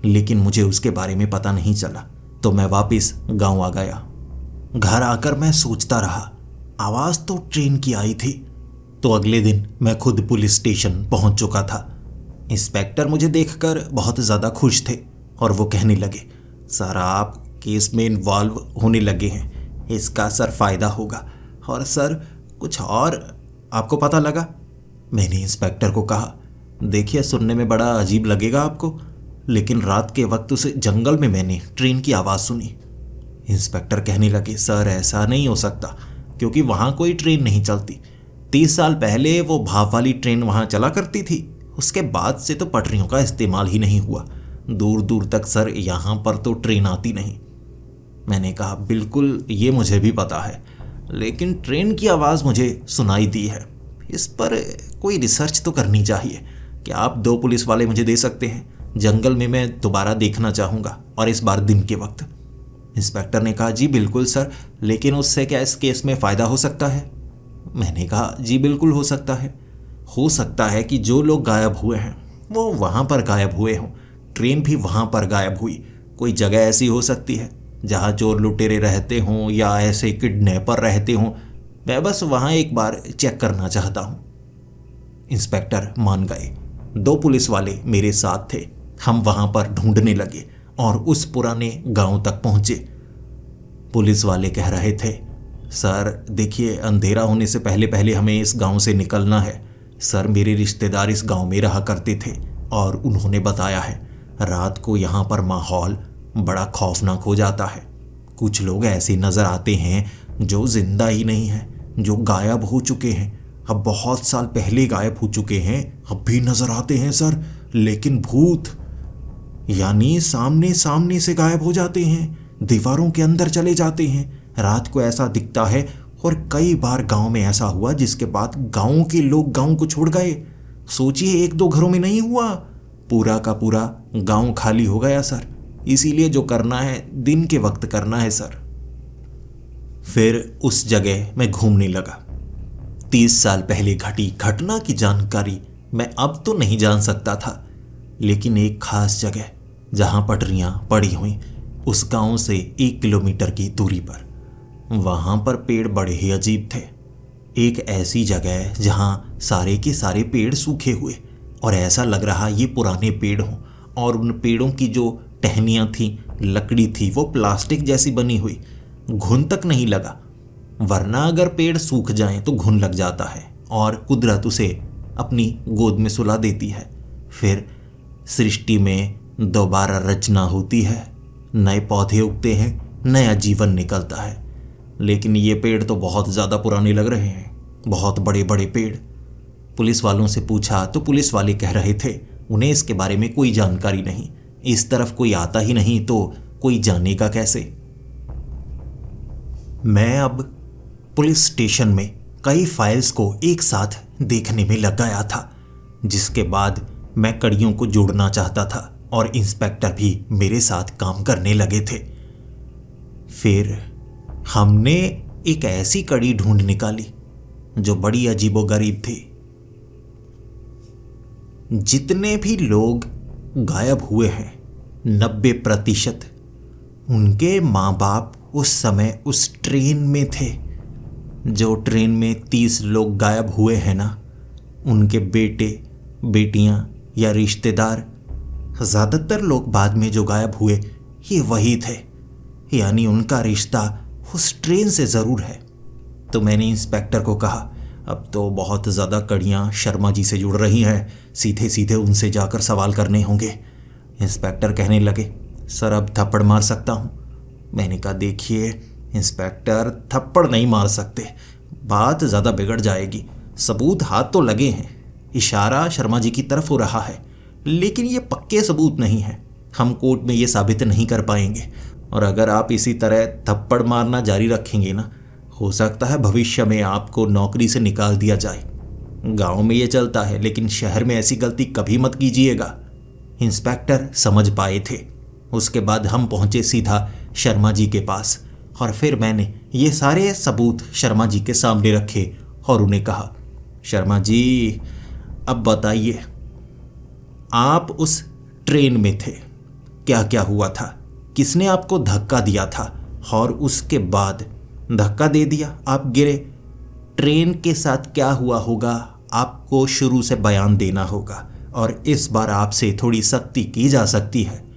A: लेकिन मुझे उसके बारे में पता नहीं चला। तो मैं वापस गांव आ गया। घर आकर मैं सोचता रहा, आवाज़ तो ट्रेन की आई थी। तो अगले दिन मैं खुद पुलिस स्टेशन पहुंच चुका था। इंस्पेक्टर मुझे देखकर बहुत ज़्यादा खुश थे और वो कहने लगे, सर आप केस में इन्वॉल्व होने लगे हैं, इसका सर फ़ायदा होगा। और सर कुछ और आपको पता लगा? मैंने इंस्पेक्टर को कहा, देखिए सुनने में बड़ा अजीब लगेगा आपको, लेकिन रात के वक्त उस जंगल में मैंने ट्रेन की आवाज़ सुनी। इंस्पेक्टर कहने लगे, सर ऐसा नहीं हो सकता, क्योंकि वहाँ कोई ट्रेन नहीं चलती। 30 साल पहले वो भाप वाली ट्रेन वहाँ चला करती थी, उसके बाद से तो पटरियों का इस्तेमाल ही नहीं हुआ। दूर दूर तक सर यहाँ पर तो ट्रेन आती नहीं। मैंने कहा, बिल्कुल ये मुझे भी पता है, लेकिन ट्रेन की आवाज़ मुझे सुनाई दी है, इस पर कोई रिसर्च तो करनी चाहिए। क्या आप 2 पुलिस वाले मुझे दे सकते हैं? जंगल में मैं दोबारा देखना चाहूँगा, और इस बार दिन के वक्त। इंस्पेक्टर ने कहा, जी बिल्कुल सर, लेकिन उससे क्या इस केस में फ़ायदा हो सकता है? मैंने कहा, जी बिल्कुल हो सकता है। हो सकता है कि जो लोग गायब हुए हैं वो वहाँ पर गायब हुए हों, ट्रेन भी वहाँ पर गायब हुई। कोई जगह ऐसी हो सकती है जहाँ चोर लुटेरे रहते हों या ऐसे किडनैपर रहते हों। मैं बस वहाँ एक बार चेक करना चाहता हूँ। इंस्पेक्टर मान गए। 2 पुलिस वाले मेरे साथ थे। हम वहाँ पर ढूंढने लगे और उस पुराने गांव तक पहुँचे। पुलिस वाले कह रहे थे, सर देखिए अंधेरा होने से पहले पहले हमें इस गांव से निकलना है। सर मेरे रिश्तेदार इस गांव में रहा करते थे और उन्होंने बताया है रात को यहाँ पर माहौल बड़ा खौफनाक हो जाता है। कुछ लोग ऐसे नज़र आते हैं जो जिंदा ही नहीं हैं, जो गायब हो चुके हैं, अब बहुत साल पहले गायब हो चुके हैं, अब भी नज़र आते हैं सर। लेकिन भूत यानी सामने सामने से गायब हो जाते हैं, दीवारों के अंदर चले जाते हैं। रात को ऐसा दिखता है। और कई बार गांव में ऐसा हुआ जिसके बाद गांव के लोग गांव को छोड़ गए। सोचिए, एक दो घरों में नहीं हुआ, पूरा का पूरा गांव खाली हो गया सर। इसीलिए जो करना है दिन के वक्त करना है सर। फिर उस जगह मैं घूमने लगा। 30 साल पहले घटी घटना की जानकारी मैं अब तो नहीं जान सकता था, लेकिन एक खास जगह जहां पटरियां पड़ी हुई उस गांव से 1 किलोमीटर की दूरी पर, वहां पर पेड़ बड़े ही अजीब थे। एक ऐसी जगह है जहां सारे के सारे पेड़ सूखे हुए और ऐसा लग रहा ये पुराने पेड़ हों, और उन पेड़ों की जो टहनियाँ थी, लकड़ी थी, वो प्लास्टिक जैसी बनी हुई, घुन तक नहीं लगा। वरना अगर पेड़ सूख जाएं तो घुन लग जाता है और कुदरत उसे अपनी गोद में सुला देती है। फिर सृष्टि में दोबारा रचना होती है, नए पौधे उगते हैं, नया जीवन निकलता है। लेकिन ये पेड़ तो बहुत ज़्यादा पुराने लग रहे हैं, बहुत बड़े बड़े पेड़। पुलिस वालों से पूछा तो पुलिस वाले कह रहे थे उन्हें इसके बारे में कोई जानकारी नहीं, इस तरफ कोई आता ही नहीं तो कोई जानेगा कैसे। मैं अब पुलिस स्टेशन में कई फाइल्स को एक साथ देखने में लग गया था, जिसके बाद मैं कड़ियों को जोड़ना चाहता था और इंस्पेक्टर भी मेरे साथ काम करने लगे थे। फिर हमने एक ऐसी कड़ी ढूंढ निकाली जो बड़ी अजीबोगरीब थी। जितने भी लोग गायब हुए हैं 90% उनके माँ बाप उस समय उस ट्रेन में थे। जो ट्रेन में 30 लोग गायब हुए हैं ना, उनके बेटे बेटियां या रिश्तेदार, ज़्यादातर लोग बाद में जो गायब हुए ये वही थे। यानी उनका रिश्ता उस ट्रेन से ज़रूर है। तो मैंने इंस्पेक्टर को कहा, अब तो बहुत ज़्यादा कड़ियाँ शर्मा जी से जुड़ रही हैं, सीधे सीधे उनसे जाकर सवाल करने होंगे। इंस्पेक्टर कहने लगे, सर अब थप्पड़ मार सकता हूँ? मैंने कहा, देखिए इंस्पेक्टर, थप्पड़ नहीं मार सकते, बात ज़्यादा बिगड़ जाएगी। सबूत हाथ तो लगे हैं, इशारा शर्मा जी की तरफ हो रहा है, लेकिन ये पक्के सबूत नहीं है। हम कोर्ट में ये साबित नहीं कर पाएंगे, और अगर आप इसी तरह थप्पड़ मारना जारी रखेंगे ना, हो सकता है भविष्य में आपको नौकरी से निकाल दिया जाए। गांव में ये चलता है, लेकिन शहर में ऐसी गलती कभी मत कीजिएगा। इंस्पेक्टर समझ पाए थे। उसके बाद हम पहुंचे सीधा शर्मा जी के पास, और फिर मैंने ये सारे सबूत शर्मा जी के सामने रखे और उन्हें कहा, शर्मा जी अब बताइए, आप उस ट्रेन में थे, क्या क्या हुआ था, किसने आपको धक्का दिया था, और उसके बाद धक्का दे दिया, आप गिरे, ट्रेन के साथ क्या हुआ होगा आपको शुरू से बयान देना होगा, और इस बार आपसे थोड़ी सख्ती की जा सकती है।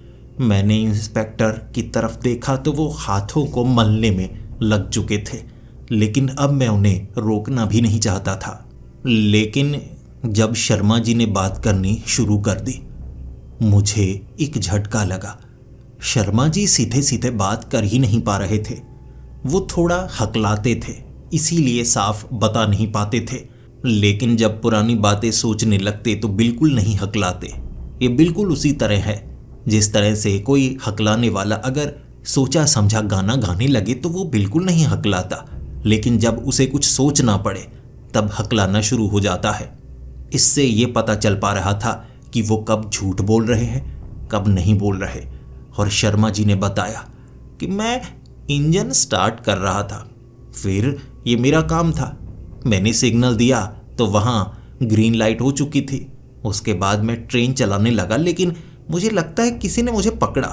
A: मैंने इंस्पेक्टर की तरफ देखा तो वो हाथों को मलने में लग चुके थे, लेकिन अब मैं उन्हें रोकना भी नहीं चाहता था। लेकिन जब शर्मा जी ने बात करनी शुरू कर दी, मुझे एक झटका लगा। शर्मा जी सीधे सीधे बात कर ही नहीं पा रहे थे, वो थोड़ा हकलाते थे, इसीलिए साफ बता नहीं पाते थे। लेकिन जब पुरानी बातें सोचने लगते तो बिल्कुल नहीं हकलाते। ये बिल्कुल उसी तरह है जिस तरह से कोई हकलाने वाला अगर सोचा समझा गाना गाने लगे तो वो बिल्कुल नहीं हकलाता, लेकिन जब उसे कुछ सोचना पड़े तब हकलाना शुरू हो जाता है। इससे ये पता चल पा रहा था कि वो कब झूठ बोल रहे हैं, कब नहीं बोल रहे। और शर्मा जी ने बताया कि मैं इंजन स्टार्ट कर रहा था, फिर ये मेरा काम था, मैंने सिग्नल दिया तो वहाँ ग्रीन लाइट हो चुकी थी। उसके बाद मैं ट्रेन चलाने लगा, लेकिन मुझे लगता है किसी ने मुझे पकड़ा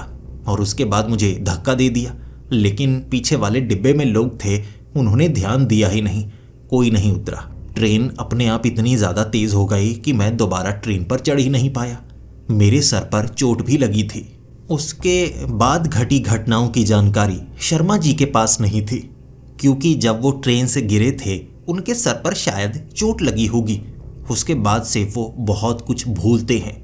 A: और उसके बाद मुझे धक्का दे दिया। लेकिन पीछे वाले डिब्बे में लोग थे, उन्होंने ध्यान दिया ही नहीं, कोई नहीं उतरा। ट्रेन अपने आप इतनी ज़्यादा तेज़ हो गई कि मैं दोबारा ट्रेन पर चढ़ ही नहीं पाया। मेरे सर पर चोट भी लगी थी। उसके बाद घटी घटनाओं की जानकारी शर्मा जी के पास नहीं थी, क्योंकि जब वो ट्रेन से गिरे थे उनके सर पर शायद चोट लगी होगी। उसके बाद से वो बहुत कुछ भूलते हैं।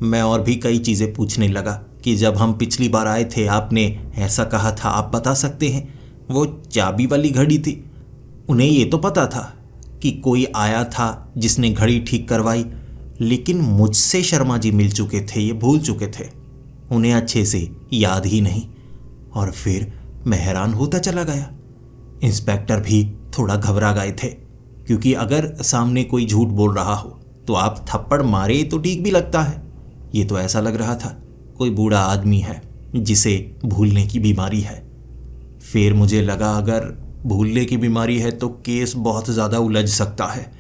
A: मैं और भी कई चीज़ें पूछने लगा कि जब हम पिछली बार आए थे आपने ऐसा कहा था, आप बता सकते हैं? वो चाबी वाली घड़ी थी। उन्हें ये तो पता था कि कोई आया था जिसने घड़ी ठीक करवाई, लेकिन मुझसे शर्मा जी मिल चुके थे, ये भूल चुके थे, उन्हें अच्छे से याद ही नहीं। और फिर मैं हैरान होता चला गया इंस्पेक्टर भी थोड़ा घबरा गए थे, क्योंकि अगर सामने कोई झूठ बोल रहा हो तो आप थप्पड़ मारे तो ठीक भी लगता है। ये तो ऐसा लग रहा था कोई बूढ़ा आदमी है जिसे भूलने की बीमारी है। फिर मुझे लगा अगर भूलने की बीमारी है तो केस बहुत ज़्यादा उलझ सकता है,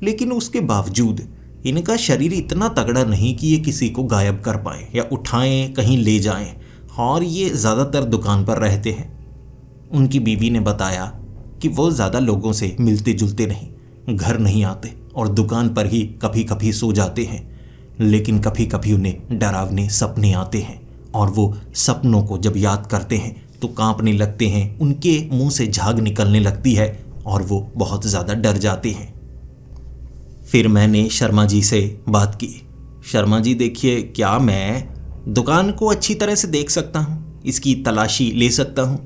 A: लेकिन उसके बावजूद इनका शरीर इतना तगड़ा नहीं कि ये किसी को गायब कर पाएं या उठाएं कहीं ले जाएं, और ये ज़्यादातर दुकान पर रहते हैं। उनकी बीवी ने बताया कि वो ज़्यादा लोगों से मिलते जुलते नहीं, घर नहीं आते और दुकान पर ही कभी कभी सो जाते हैं, लेकिन कभी कभी उन्हें डरावने सपने आते हैं और वो सपनों को जब याद करते हैं तो कांपने लगते हैं, उनके मुंह से झाग निकलने लगती है और वो बहुत ज़्यादा डर जाते हैं। फिर मैंने शर्मा जी से बात की। शर्मा जी देखिए, क्या मैं दुकान को अच्छी तरह से देख सकता हूँ, इसकी तलाशी ले सकता हूँ?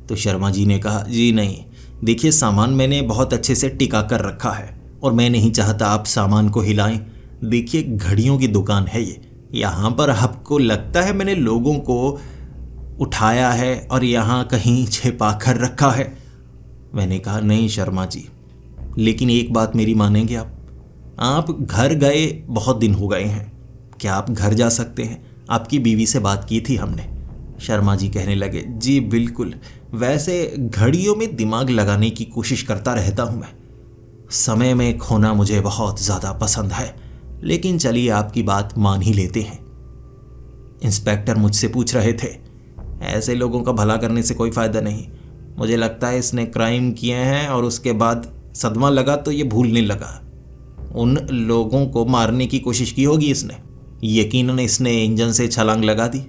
A: तो शर्मा जी ने कहा, जी नहीं, देखिए सामान मैंने बहुत अच्छे से टिका कर रखा है और मैं नहीं चाहता आप सामान को हिलाएं। देखिए घड़ियों की दुकान है ये, यहाँ पर आपको लगता है मैंने लोगों को उठाया है और यहाँ कहीं छिपा कर रखा है? मैंने कहा, नहीं शर्मा जी, लेकिन एक बात मेरी मानेंगे आप घर गए बहुत दिन हो गए हैं, क्या आप घर जा सकते हैं? आपकी बीवी से बात की थी हमने। शर्मा जी कहने लगे, जी बिल्कुल, वैसे घड़ियों में दिमाग लगाने की कोशिश करता रहता हूँ मैं, समय में खोना मुझे बहुत ज़्यादा पसंद है, लेकिन चलिए आपकी बात मान ही लेते हैं। इंस्पेक्टर मुझसे पूछ रहे थे, ऐसे लोगों का भला करने से कोई फ़ायदा नहीं, मुझे लगता है इसने क्राइम किए हैं और उसके बाद सदमा लगा तो ये भूलने लगा। उन लोगों को मारने की कोशिश की होगी इसने, यकीनन इसने इंजन से छलांग लगा दी,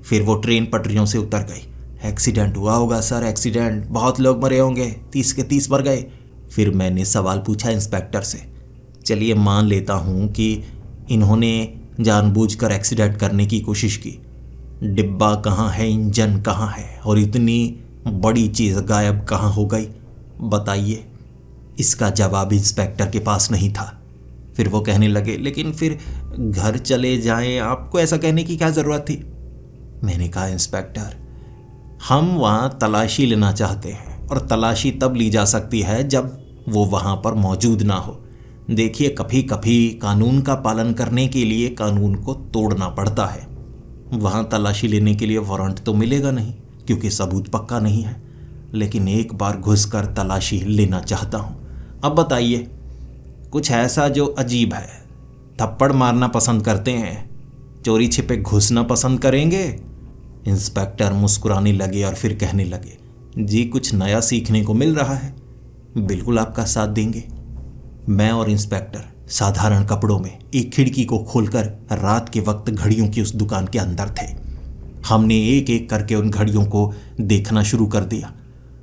A: फिर वो ट्रेन पटरियों से उतर गई। एक्सीडेंट हुआ होगा सर, एक्सीडेंट, बहुत लोग मरे होंगे, 30 के 30 मर गए। फिर मैंने सवाल पूछा इंस्पेक्टर से, चलिए मान लेता हूँ कि इन्होंने जानबूझकर एक्सीडेंट करने की कोशिश की, डिब्बा कहाँ है, इंजन कहाँ है और इतनी बड़ी चीज़ गायब कहाँ हो गई, बताइए? इसका जवाब इंस्पेक्टर के पास नहीं था। फिर वो कहने लगे, लेकिन फिर घर चले जाएं, आपको ऐसा कहने की क्या ज़रूरत थी? मैंने कहा, इंस्पेक्टर, हम वहाँ तलाशी लेना चाहते हैं और तलाशी तब ली जा सकती है जब वो वहाँ पर मौजूद ना हो। देखिए कभी कभी कानून का पालन करने के लिए कानून को तोड़ना पड़ता है। वहाँ तलाशी लेने के लिए वारंट तो मिलेगा नहीं क्योंकि सबूत पक्का नहीं है, लेकिन एक बार घुसकर तलाशी लेना चाहता हूँ। अब बताइए कुछ ऐसा जो अजीब है, थप्पड़ मारना पसंद करते हैं, चोरी छिपे घुसना पसंद करेंगे? इंस्पेक्टर मुस्कुराने लगे और फिर कहने लगे, जी कुछ नया सीखने को मिल रहा है, बिल्कुल आपका साथ देंगे। मैं और इंस्पेक्टर साधारण कपड़ों में एक खिड़की को खोलकर रात के वक्त घड़ियों की उस दुकान के अंदर थे। हमने एक एक करके उन घड़ियों को देखना शुरू कर दिया।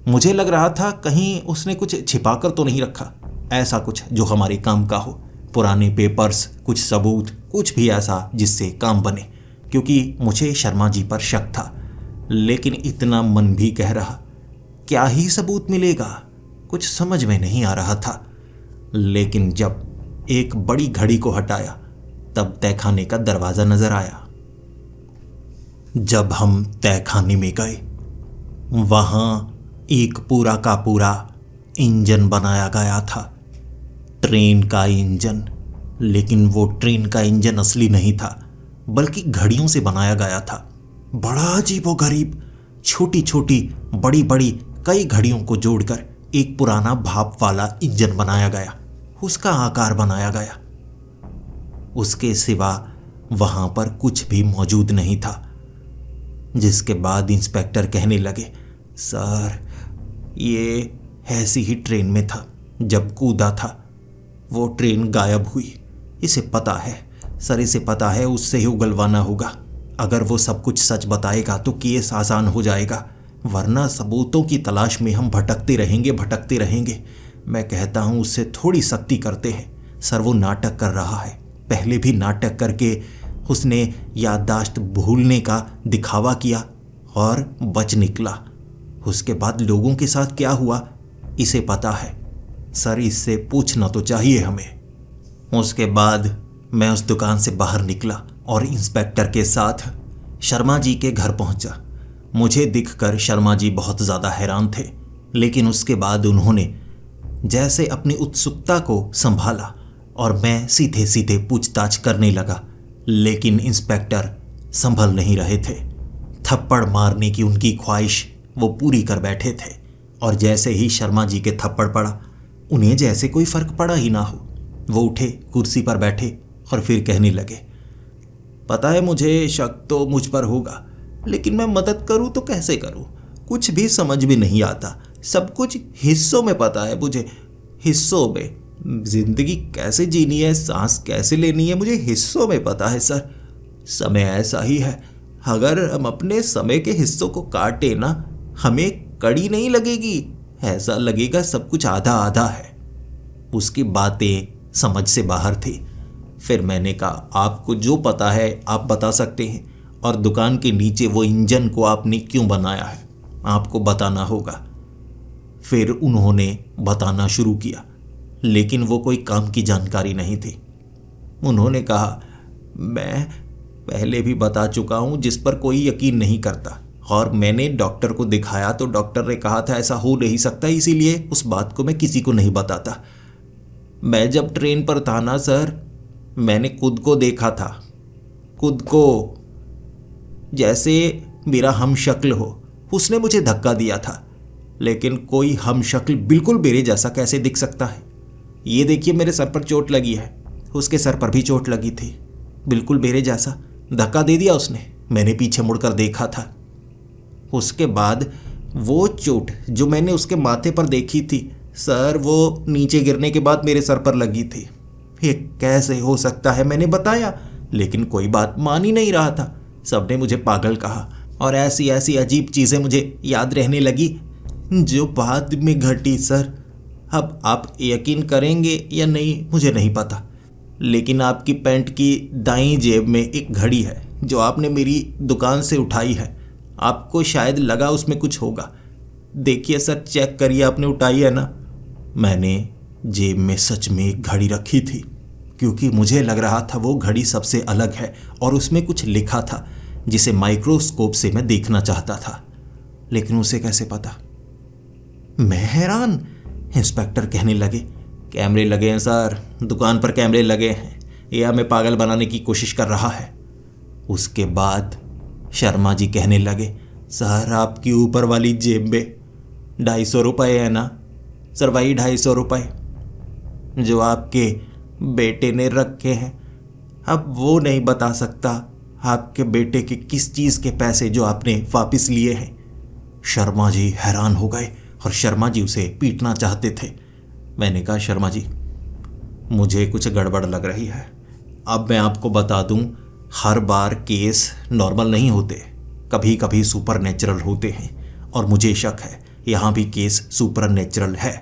A: मुझे लग रहा था कहीं उसने कुछ छिपाकर तो नहीं रखा, ऐसा कुछ जो हमारे काम का हो, पुराने पेपर्स, कुछ सबूत, कुछ भी ऐसा जिससे काम बने, क्योंकि मुझे शर्मा जी पर शक था। लेकिन इतना मन भी कह रहा, क्या ही सबूत मिलेगा, कुछ समझ में नहीं आ रहा था। लेकिन जब एक बड़ी घड़ी को हटाया तब तहखाने का दरवाज़ा नजर आया। जब हम तहखाने में गए, वहाँ एक पूरा का पूरा इंजन बनाया गया था, ट्रेन का इंजन। लेकिन वो ट्रेन का इंजन असली नहीं था, बल्कि घड़ियों से बनाया गया था। बड़ा अजीबोगरीब, छोटी छोटी बड़ी बड़ी कई घड़ियों को जोड़कर एक पुराना भाप वाला इंजन बनाया गया, उसका आकार बनाया गया। उसके सिवा वहां पर कुछ भी मौजूद नहीं था। जिसके बाद इंस्पेक्टर कहने लगे, सर ये ऐसी ही ट्रेन में था, जब कूदा था वो ट्रेन गायब हुई। इसे पता है सर, इसे पता है, उससे ही उगलवाना होगा। अगर वो सब कुछ सच बताएगा तो केस आसान हो जाएगा, वरना सबूतों की तलाश में हम भटकते रहेंगे। मैं कहता हूँ उससे थोड़ी सख्ती करते हैं। सर वो नाटक कर रहा है, पहले भी नाटक करके उसने याददाश्त भूलने का दिखावा किया और बच निकला। उसके बाद लोगों के साथ क्या हुआ इसे पता है। सर इससे पूछना तो चाहिए हमें। उसके बाद मैं उस दुकान से बाहर निकला और इंस्पेक्टर के साथ शर्मा जी के घर पहुंचा। मुझे दिखकर शर्मा जी बहुत ज़्यादा हैरान थे, लेकिन उसके बाद उन्होंने जैसे अपनी उत्सुकता को संभाला और मैं सीधे सीधे पूछताछ करने लगा, लेकिन इंस्पेक्टर संभल नहीं रहे थे। थप्पड़ मारने की उनकी ख्वाहिश वो पूरी कर बैठे थे और जैसे ही शर्मा जी के थप्पड़ पड़ा, उन्हें जैसे कोई फर्क पड़ा ही ना हो। वो उठे, कुर्सी पर बैठे और फिर कहने लगे, पता है मुझे शक तो मुझ पर होगा, लेकिन मैं मदद करूं तो कैसे करूं? कुछ भी समझ में नहीं आता। सब कुछ हिस्सों में पता है मुझे, हिस्सों में। जिंदगी कैसे जीनी है, सांस कैसे लेनी है, मुझे हिस्सों में पता है सर। समय ऐसा ही है, अगर हम अपने समय के हिस्सों को काटे ना, हमें कड़ी नहीं लगेगी, ऐसा लगेगा सब कुछ आधा आधा है। उसकी बातें समझ से बाहर थी। फिर मैंने कहा, आपको जो पता है आप बता सकते हैं, और दुकान के नीचे वो इंजन को आपने क्यों बनाया है, आपको बताना होगा। फिर उन्होंने बताना शुरू किया, लेकिन वो कोई काम की जानकारी नहीं थी। उन्होंने कहा, मैं पहले भी बता चुका हूं, जिस पर कोई यकीन नहीं करता, और मैंने डॉक्टर को दिखाया तो डॉक्टर ने कहा था ऐसा हो नहीं सकता, इसीलिए उस बात को मैं किसी को नहीं बताता। मैं जब ट्रेन पर था ना सर, मैंने खुद को देखा था, खुद को, जैसे मेरा हमशक्ल हो। उसने मुझे धक्का दिया था, लेकिन कोई हमशक्ल बिल्कुल मेरे जैसा कैसे दिख सकता है? ये देखिए मेरे सर पर चोट लगी है, उसके सर पर भी चोट लगी थी, बिल्कुल मेरे जैसा। धक्का दे दिया उसने, मैंने पीछे मुड़कर देखा था। उसके बाद वो चोट जो मैंने उसके माथे पर देखी थी सर, वो नीचे गिरने के बाद मेरे सर पर लगी थी। ये कैसे हो सकता है? मैंने बताया, लेकिन कोई बात मान ही नहीं रहा था। सबने मुझे पागल कहा और ऐसी ऐसी अजीब चीज़ें मुझे याद रहने लगी जो बाद में घटी सर। अब आप यकीन करेंगे या नहीं मुझे नहीं पता, लेकिन आपकी पैंट की दाईं जेब में एक घड़ी है जो आपने मेरी दुकान से उठाई है। आपको शायद लगा उसमें कुछ होगा। देखिए सर, चेक करिए, आपने उठाई है ना? मैंने जेब में सच में एक घड़ी रखी थी, क्योंकि मुझे लग रहा था वो घड़ी सबसे अलग है और उसमें कुछ लिखा था जिसे माइक्रोस्कोप से मैं देखना चाहता था, लेकिन उसे कैसे पता? मैं हैरान। इंस्पेक्टर कहने लगे, कैमरे लगे हैं सर, दुकान पर कैमरे लगे हैं, यह हमें पागल बनाने की कोशिश कर रहा है। उसके बाद शर्मा जी कहने लगे, सर आपकी ऊपर वाली जेब में 250 रुपये है ना सर? वही 250 रुपये जो आपके बेटे ने रखे हैं। अब वो नहीं बता सकता आपके बेटे के किस चीज़ के पैसे जो आपने वापस लिए हैं। शर्मा जी हैरान हो गए और शर्मा जी उसे पीटना चाहते थे। मैंने कहा, शर्मा जी मुझे कुछ गड़बड़ लग रही है। अब मैं आपको बता दूं, हर बार केस नॉर्मल नहीं होते, कभी कभी सुपर नेचुरल होते हैं, और मुझे शक है यहाँ भी केस सुपर नेचुरल है।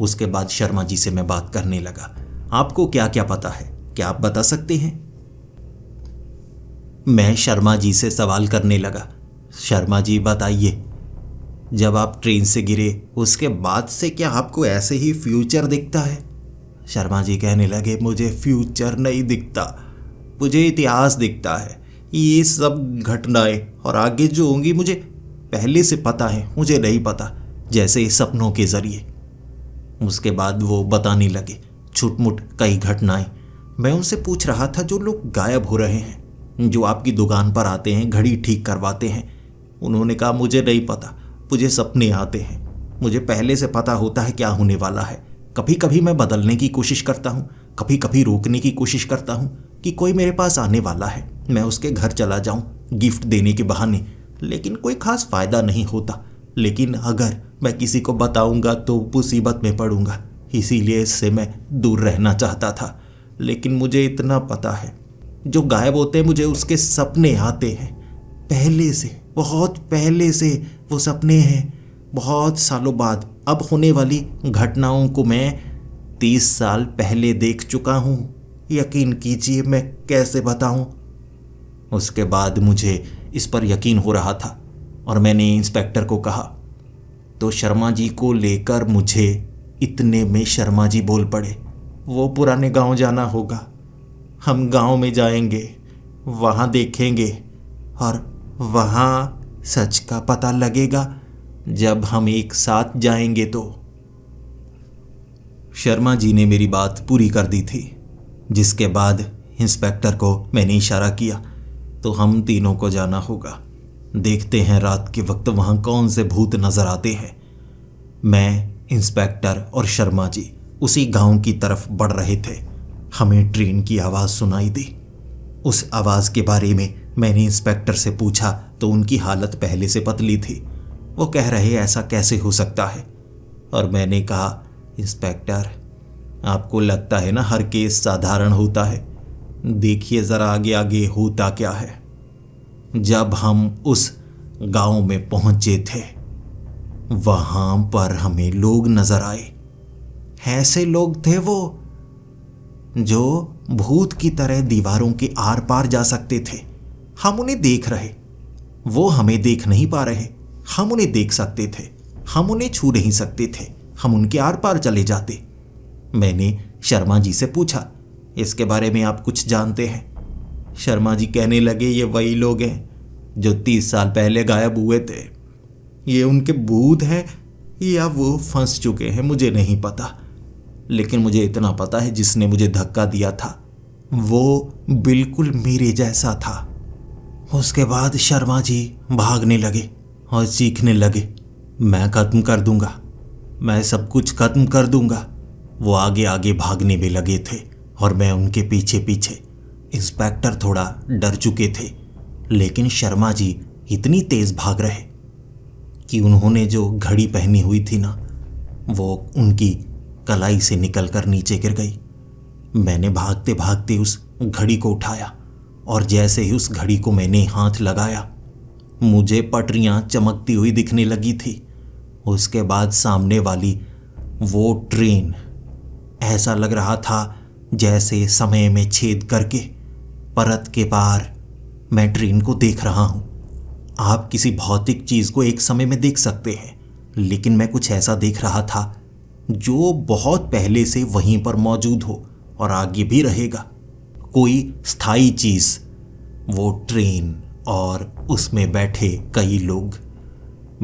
A: उसके बाद शर्मा जी से मैं बात करने लगा, आपको क्या क्या पता है, क्या आप बता सकते हैं? मैं शर्मा जी से सवाल करने लगा, शर्मा जी बताइए, जब आप ट्रेन से गिरे उसके बाद से क्या आपको ऐसे ही फ्यूचर दिखता है? शर्मा जी कहने लगे, मुझे फ्यूचर नहीं दिखता, मुझे इतिहास दिखता है। ये सब घटनाएं और आगे जो होंगी मुझे पहले से पता है, मुझे नहीं पता, जैसे सपनों के जरिए। उसके बाद वो बताने लगे छुटमुट कई घटनाएं। मैं उनसे पूछ रहा था, जो लोग गायब हो रहे हैं, जो आपकी दुकान पर आते हैं, घड़ी ठीक करवाते हैं। उन्होंने कहा, मुझे नहीं पता, मुझे सपने आते हैं, मुझे पहले से पता होता है क्या होने वाला है। कभी कभी मैं बदलने की कोशिश करता हूँ, कभी कभी रोकने की कोशिश करता हूँ कि कोई मेरे पास आने वाला है, मैं उसके घर चला जाऊँ गिफ्ट देने के बहाने, लेकिन कोई खास फायदा नहीं होता। लेकिन अगर मैं किसी को बताऊंगा तो मुसीबत में पड़ूंगा, इसीलिए इससे मैं दूर रहना चाहता था। लेकिन मुझे इतना पता है, जो गायब होते हैं मुझे उसके सपने आते हैं, पहले से, बहुत पहले से वो सपने हैं, बहुत सालों बाद। अब होने वाली घटनाओं को मैं 30 साल पहले देख चुका हूँ, यकीन कीजिए, मैं कैसे बताऊँ? उसके बाद मुझे इस पर यकीन हो रहा था और मैंने इंस्पेक्टर को कहा, तो शर्मा जी को लेकर मुझे इतने में शर्मा जी बोल पड़े, वो पुराने गांव जाना होगा, हम गांव में जाएंगे, वहाँ देखेंगे और वहाँ सच का पता लगेगा। जब हम एक साथ जाएंगे तो। शर्मा जी ने मेरी बात पूरी कर दी थी, जिसके बाद इंस्पेक्टर को मैंने इशारा किया तो हम तीनों को जाना होगा। देखते हैं रात के वक्त वहाँ कौन से भूत नजर आते हैं। मैं, इंस्पेक्टर और शर्मा जी उसी गांव की तरफ बढ़ रहे थे। हमें ट्रेन की आवाज़ सुनाई दी। उस आवाज़ के बारे में मैंने इंस्पेक्टर से पूछा तो उनकी हालत पहले से पतली थी। वो कह रहे ऐसा कैसे हो सकता है। और मैंने कहा, इंस्पेक्टर आपको लगता है ना हर केस साधारण होता है, देखिए ज़रा आगे आगे होता क्या है। जब हम उस गांव में पहुंचे थे वहां पर हमें लोग नजर आए। ऐसे लोग थे वो जो भूत की तरह दीवारों के आर पार जा सकते थे। हम उन्हें देख रहे, वो हमें देख नहीं पा रहे। हम उन्हें देख सकते थे, हम उन्हें छू नहीं सकते थे, हम उनके आर पार चले जाते। मैंने शर्मा जी से पूछा, इसके बारे में आप कुछ जानते हैं? शर्मा जी कहने लगे, ये वही लोग हैं जो 30 साल पहले गायब हुए थे। ये उनके भूत हैं या वो फंस चुके हैं मुझे नहीं पता, लेकिन मुझे इतना पता है जिसने मुझे धक्का दिया था वो बिल्कुल मेरे जैसा था। उसके बाद शर्मा जी भागने लगे और चीखने लगे, मैं खत्म कर दूंगा, मैं सब कुछ खत्म कर दूंगा। वो आगे आगे भागने में लगे थे और मैं उनके पीछे पीछे। इंस्पेक्टर थोड़ा डर चुके थे, लेकिन शर्मा जी इतनी तेज भाग रहे कि उन्होंने जो घड़ी पहनी हुई थी ना, वो उनकी कलाई से निकलकर नीचे गिर गई। मैंने भागते भागते उस घड़ी को उठाया और जैसे ही उस घड़ी को मैंने हाथ लगाया, मुझे पटरियां चमकती हुई दिखने लगी थी। उसके बाद सामने वाली वो ट्रेन, ऐसा लग रहा था जैसे समय में छेद करके परत के पार मैं ट्रेन को देख रहा हूं। आप किसी भौतिक चीज को एक समय में देख सकते हैं, लेकिन मैं कुछ ऐसा देख रहा था जो बहुत पहले से वहीं पर मौजूद हो और आगे भी रहेगा। कोई स्थायी चीज, वो ट्रेन और उसमें बैठे कई लोग।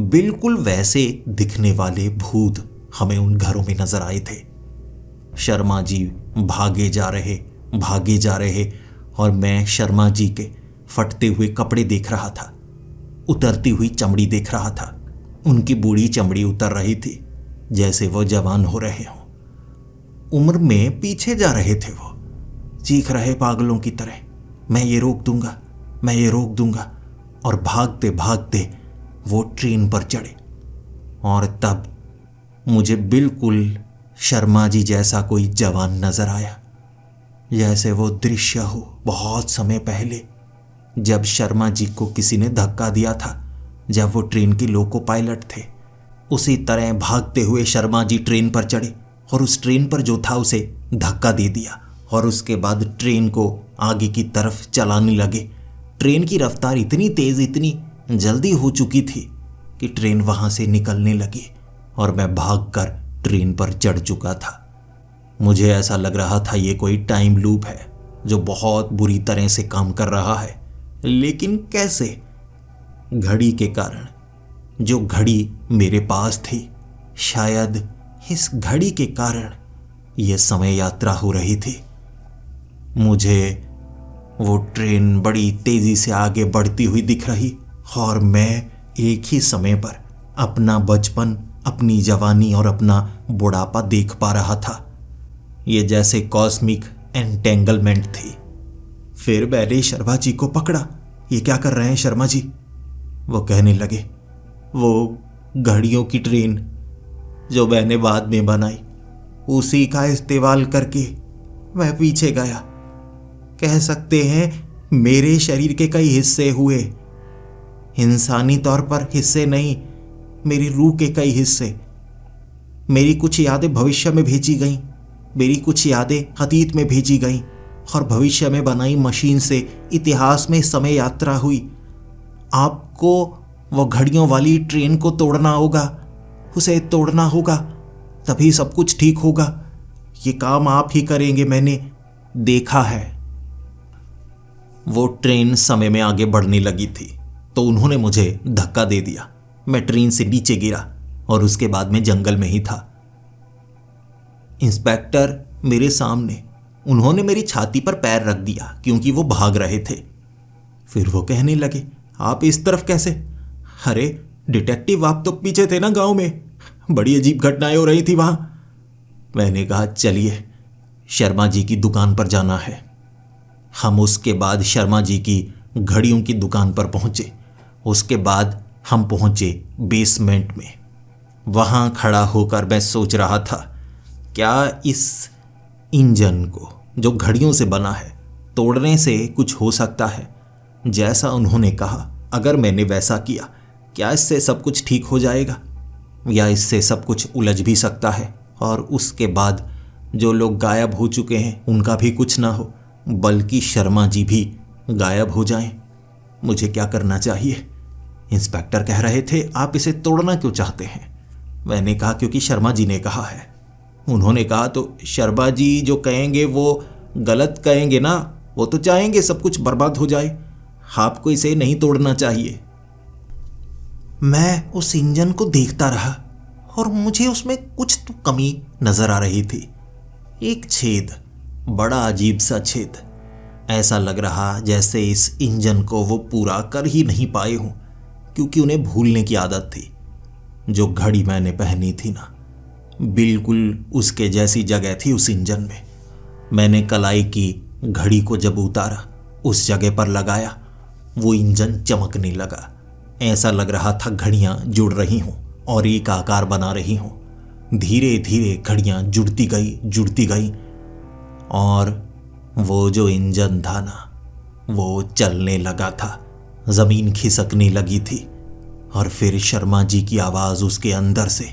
A: बिल्कुल वैसे दिखने वाले भूत हमें उन घरों में नजर आए थे। शर्मा जी भागे जा रहे और मैं शर्मा जी के फटते हुए कपड़े देख रहा था, उतरती हुई चमड़ी देख रहा था। उनकी बूढ़ी चमड़ी उतर रही थी जैसे वो जवान हो रहे हों। उम्र में पीछे जा रहे थे वो, चीख रहे पागलों की तरह, मैं ये रोक दूंगा, मैं ये रोक दूंगा। और भागते भागते वो ट्रेन पर चढ़े। और तब मुझे बिल्कुल शर्मा जी जैसा कोई जवान नजर आया, जैसे वो दृश्य हो बहुत समय पहले जब शर्मा जी को किसी ने धक्का दिया था, जब वो ट्रेन के लोको पायलट थे। उसी तरह भागते हुए शर्मा जी ट्रेन पर चढ़े और उस ट्रेन पर जो था उसे धक्का दे दिया और उसके बाद ट्रेन को आगे की तरफ चलाने लगे। ट्रेन की रफ्तार इतनी तेज, इतनी जल्दी हो चुकी थी कि ट्रेन वहां से निकलने लगी और मैं भागकर ट्रेन पर चढ़ चुका था। मुझे ऐसा लग रहा था ये कोई टाइम लूप है जो बहुत बुरी तरह से काम कर रहा है, लेकिन कैसे? घड़ी के कारण। जो घड़ी मेरे पास थी, शायद इस घड़ी के कारण यह समय यात्रा हो रही थी। मुझे वो ट्रेन बड़ी तेजी से आगे बढ़ती हुई दिख रही और मैं एक ही समय पर अपना बचपन, अपनी जवानी और अपना बुढ़ापा देख पा रहा था। ये जैसे कॉस्मिक एंटेंगलमेंट थी। फिर मैंने शर्मा जी को पकड़ा। ये क्या कर रहे हैं शर्मा जी? वो कहने लगे, वो घड़ियों की ट्रेन जो मैंने बाद में बनाई, उसी का इस्तेमाल करके मैं पीछे गया। कह सकते हैं मेरे शरीर के कई हिस्से हुए, इंसानी तौर पर हिस्से नहीं, मेरी रूह के कई हिस्से। मेरी कुछ यादें भविष्य में भेजी गईं, मेरी कुछ यादें अतीत में भेजी गईं और भविष्य में बनाई मशीन से इतिहास में समय यात्रा हुई। आपको वो घड़ियों वाली ट्रेन को तोड़ना होगा, उसे तोड़ना होगा, तभी सब कुछ ठीक होगा। ये काम आप ही करेंगे, मैंने देखा है। वो ट्रेन समय में आगे बढ़ने लगी थी तो उन्होंने मुझे धक्का दे दिया मैं ट्रेन से नीचे गिरा और उसके बाद मैं जंगल में ही था। इंस्पेक्टर मेरे सामने, उन्होंने मेरी छाती पर पैर रख दिया क्योंकि वो भाग रहे थे। फिर वो कहने लगे, आप इस तरफ कैसे? अरे डिटेक्टिव, आप तो पीछे थे ना गांव में, बड़ी अजीब घटनाएं हो रही थी वहां। मैंने कहा, चलिए शर्मा जी की दुकान पर जाना है। हम उसके बाद शर्मा जी की घड़ियों की दुकान पर पहुंचे। उसके बाद हम पहुंचे बेसमेंट में। वहां खड़ा होकर मैं सोच रहा था, क्या इस इंजन को जो घड़ियों से बना है तोड़ने से कुछ हो सकता है? जैसा उन्होंने कहा, अगर मैंने वैसा किया, क्या इससे सब कुछ ठीक हो जाएगा या इससे सब कुछ उलझ भी सकता है और उसके बाद जो लोग गायब हो चुके हैं उनका भी कुछ ना हो, बल्कि शर्मा जी भी गायब हो जाएं? मुझे क्या करना चाहिए? इंस्पेक्टर कह रहे थे, आप इसे तोड़ना क्यों चाहते हैं? मैंने कहा, क्योंकि शर्मा जी ने कहा है। उन्होंने कहा, तो शर्मा जी जो कहेंगे वो गलत कहेंगे ना, वो तो चाहेंगे सब कुछ बर्बाद हो जाए। आपको इसे नहीं तोड़ना चाहिए। मैं उस इंजन को देखता रहा और मुझे उसमें कुछ तो कमी नजर आ रही थी। एक छेद, बड़ा अजीब सा छेद। ऐसा लग रहा जैसे इस इंजन को वो पूरा कर ही नहीं पाए हों, क्योंकि उन्हें भूलने की आदत थी। जो घड़ी मैंने पहनी थी ना, बिल्कुल उसके जैसी जगह थी उस इंजन में। मैंने कलाई की घड़ी को जब उतारा, उस जगह पर लगाया, वो इंजन चमकने लगा। ऐसा लग रहा था घड़ियां जुड़ रही हों और एक आकार बना रही हों। धीरे धीरे घड़ियां जुड़ती गई और वो जो इंजन था ना, वो चलने लगा था। जमीन खिसकने लगी थी और फिर शर्मा जी की आवाज उसके अंदर से,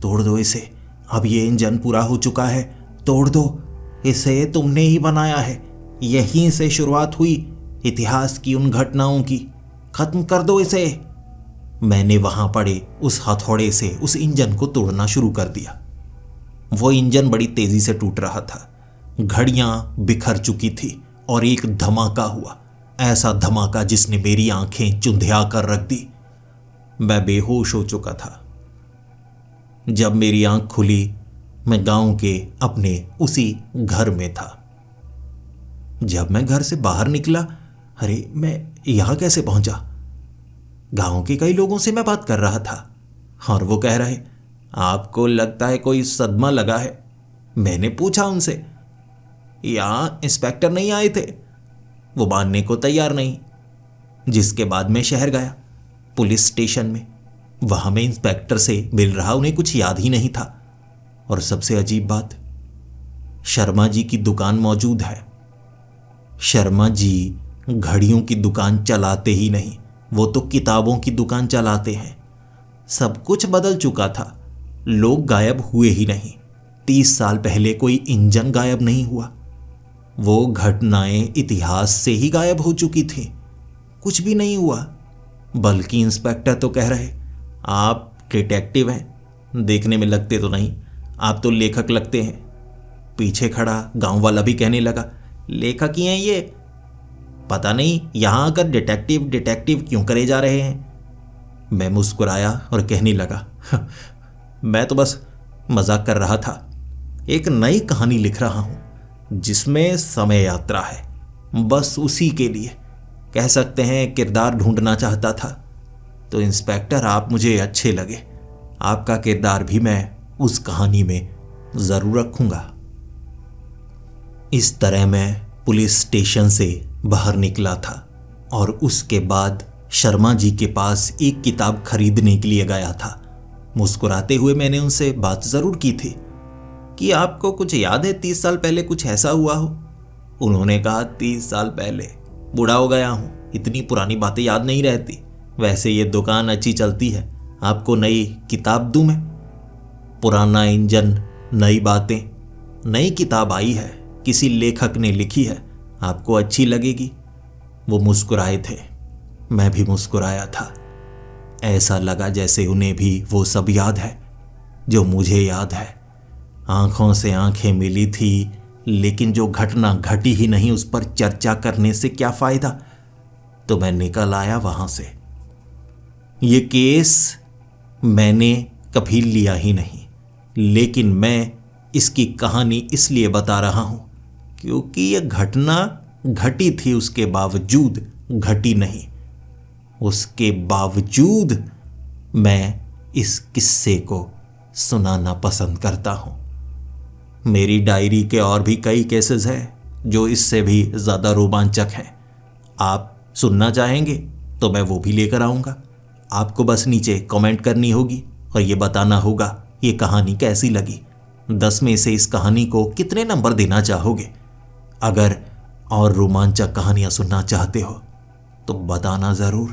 A: तोड़ दो इसे, अब ये इंजन पूरा हो चुका है, तोड़ दो इसे, तुमने ही बनाया है, यहीं से शुरुआत हुई इतिहास की उन घटनाओं की, खत्म कर दो इसे। मैंने वहां पड़े उस हथौड़े से उस इंजन को तोड़ना शुरू कर दिया। वो इंजन बड़ी तेजी से टूट रहा था। घड़ियां बिखर चुकी थी और एक धमाका हुआ, ऐसा धमाका जिसने मेरी आंखें चुंधिया कर रख दी। मैं बेहोश हो चुका था। जब मेरी आंख खुली, मैं गांव के अपने उसी घर में था। जब मैं घर से बाहर निकला, अरे मैं यहां कैसे पहुंचा? गांव के कई लोगों से मैं बात कर रहा था और वो कह रहे, आपको लगता है कोई सदमा लगा है? मैंने पूछा उनसे, यहां इंस्पेक्टर नहीं आए थे? वो मानने को तैयार नहीं। जिसके बाद मैं शहर गया, पुलिस स्टेशन में। वहां मैं इंस्पेक्टर से मिल रहा, उन्हें कुछ याद ही नहीं था। और सबसे अजीब बात, शर्मा जी की दुकान मौजूद है। शर्मा जी घड़ियों की दुकान चलाते ही नहीं, वो तो किताबों की दुकान चलाते हैं। सब कुछ बदल चुका था, लोग गायब हुए ही नहीं। 30 साल पहले कोई इंजन गायब नहीं हुआ। वो घटनाएं इतिहास से ही गायब हो चुकी थी, कुछ भी नहीं हुआ। बल्कि इंस्पेक्टर तो कह रहे, आप डिटेक्टिव हैं, देखने में लगते तो नहीं, आप तो लेखक लगते हैं। पीछे खड़ा गांव वाला भी कहने लगा, लेखक ही हैं ये, पता नहीं यहां आकर डिटेक्टिव डिटेक्टिव क्यों करे जा रहे हैं। मैं मुस्कुराया और कहने लगा, मैं तो बस मजाक कर रहा था। एक नई कहानी लिख रहा हूं जिसमें समय यात्रा है, बस उसी के लिए कह सकते हैं किरदार ढूंढना चाहता था। तो इंस्पेक्टर, आप मुझे अच्छे लगे, आपका किरदार भी मैं उस कहानी में जरूर रखूंगा। इस तरह मैं पुलिस स्टेशन से बाहर निकला था और उसके बाद शर्मा जी के पास एक किताब खरीदने के लिए गया था। मुस्कुराते हुए मैंने उनसे बात जरूर की थी कि आपको कुछ याद है 30 साल पहले कुछ ऐसा हुआ हो? उन्होंने कहा, 30 साल पहले? बूढ़ा हो गया हूं, इतनी पुरानी बातें याद नहीं रहती। वैसे ये दुकान अच्छी चलती है, आपको नई किताब दूं मैं? पुराना इंजन, नई बातें, नई किताब आई है, किसी लेखक ने लिखी है, आपको अच्छी लगेगी। वो मुस्कुराए थे, मैं भी मुस्कुराया था। ऐसा लगा जैसे उन्हें भी वो सब याद है जो मुझे याद है। आंखों से आंखें मिली थी, लेकिन जो घटना घटी ही नहीं उस पर चर्चा करने से क्या फायदा। तो मैं निकल आया वहां से। ये केस मैंने कभी लिया ही नहीं, लेकिन मैं इसकी कहानी इसलिए बता रहा हूं क्योंकि यह घटना घटी थी, उसके बावजूद घटी नहीं। उसके बावजूद मैं इस किस्से को सुनाना पसंद करता हूं। मेरी डायरी के और भी कई केसेस हैं जो इससे भी ज़्यादा रोमांचक हैं। आप सुनना चाहेंगे तो मैं वो भी लेकर आऊँगा। आपको बस नीचे कमेंट करनी होगी और ये बताना होगा ये कहानी कैसी लगी। 10 में से इस कहानी को कितने नंबर देना चाहोगे? अगर और रोमांचक कहानियाँ सुनना चाहते हो तो बताना ज़रूर।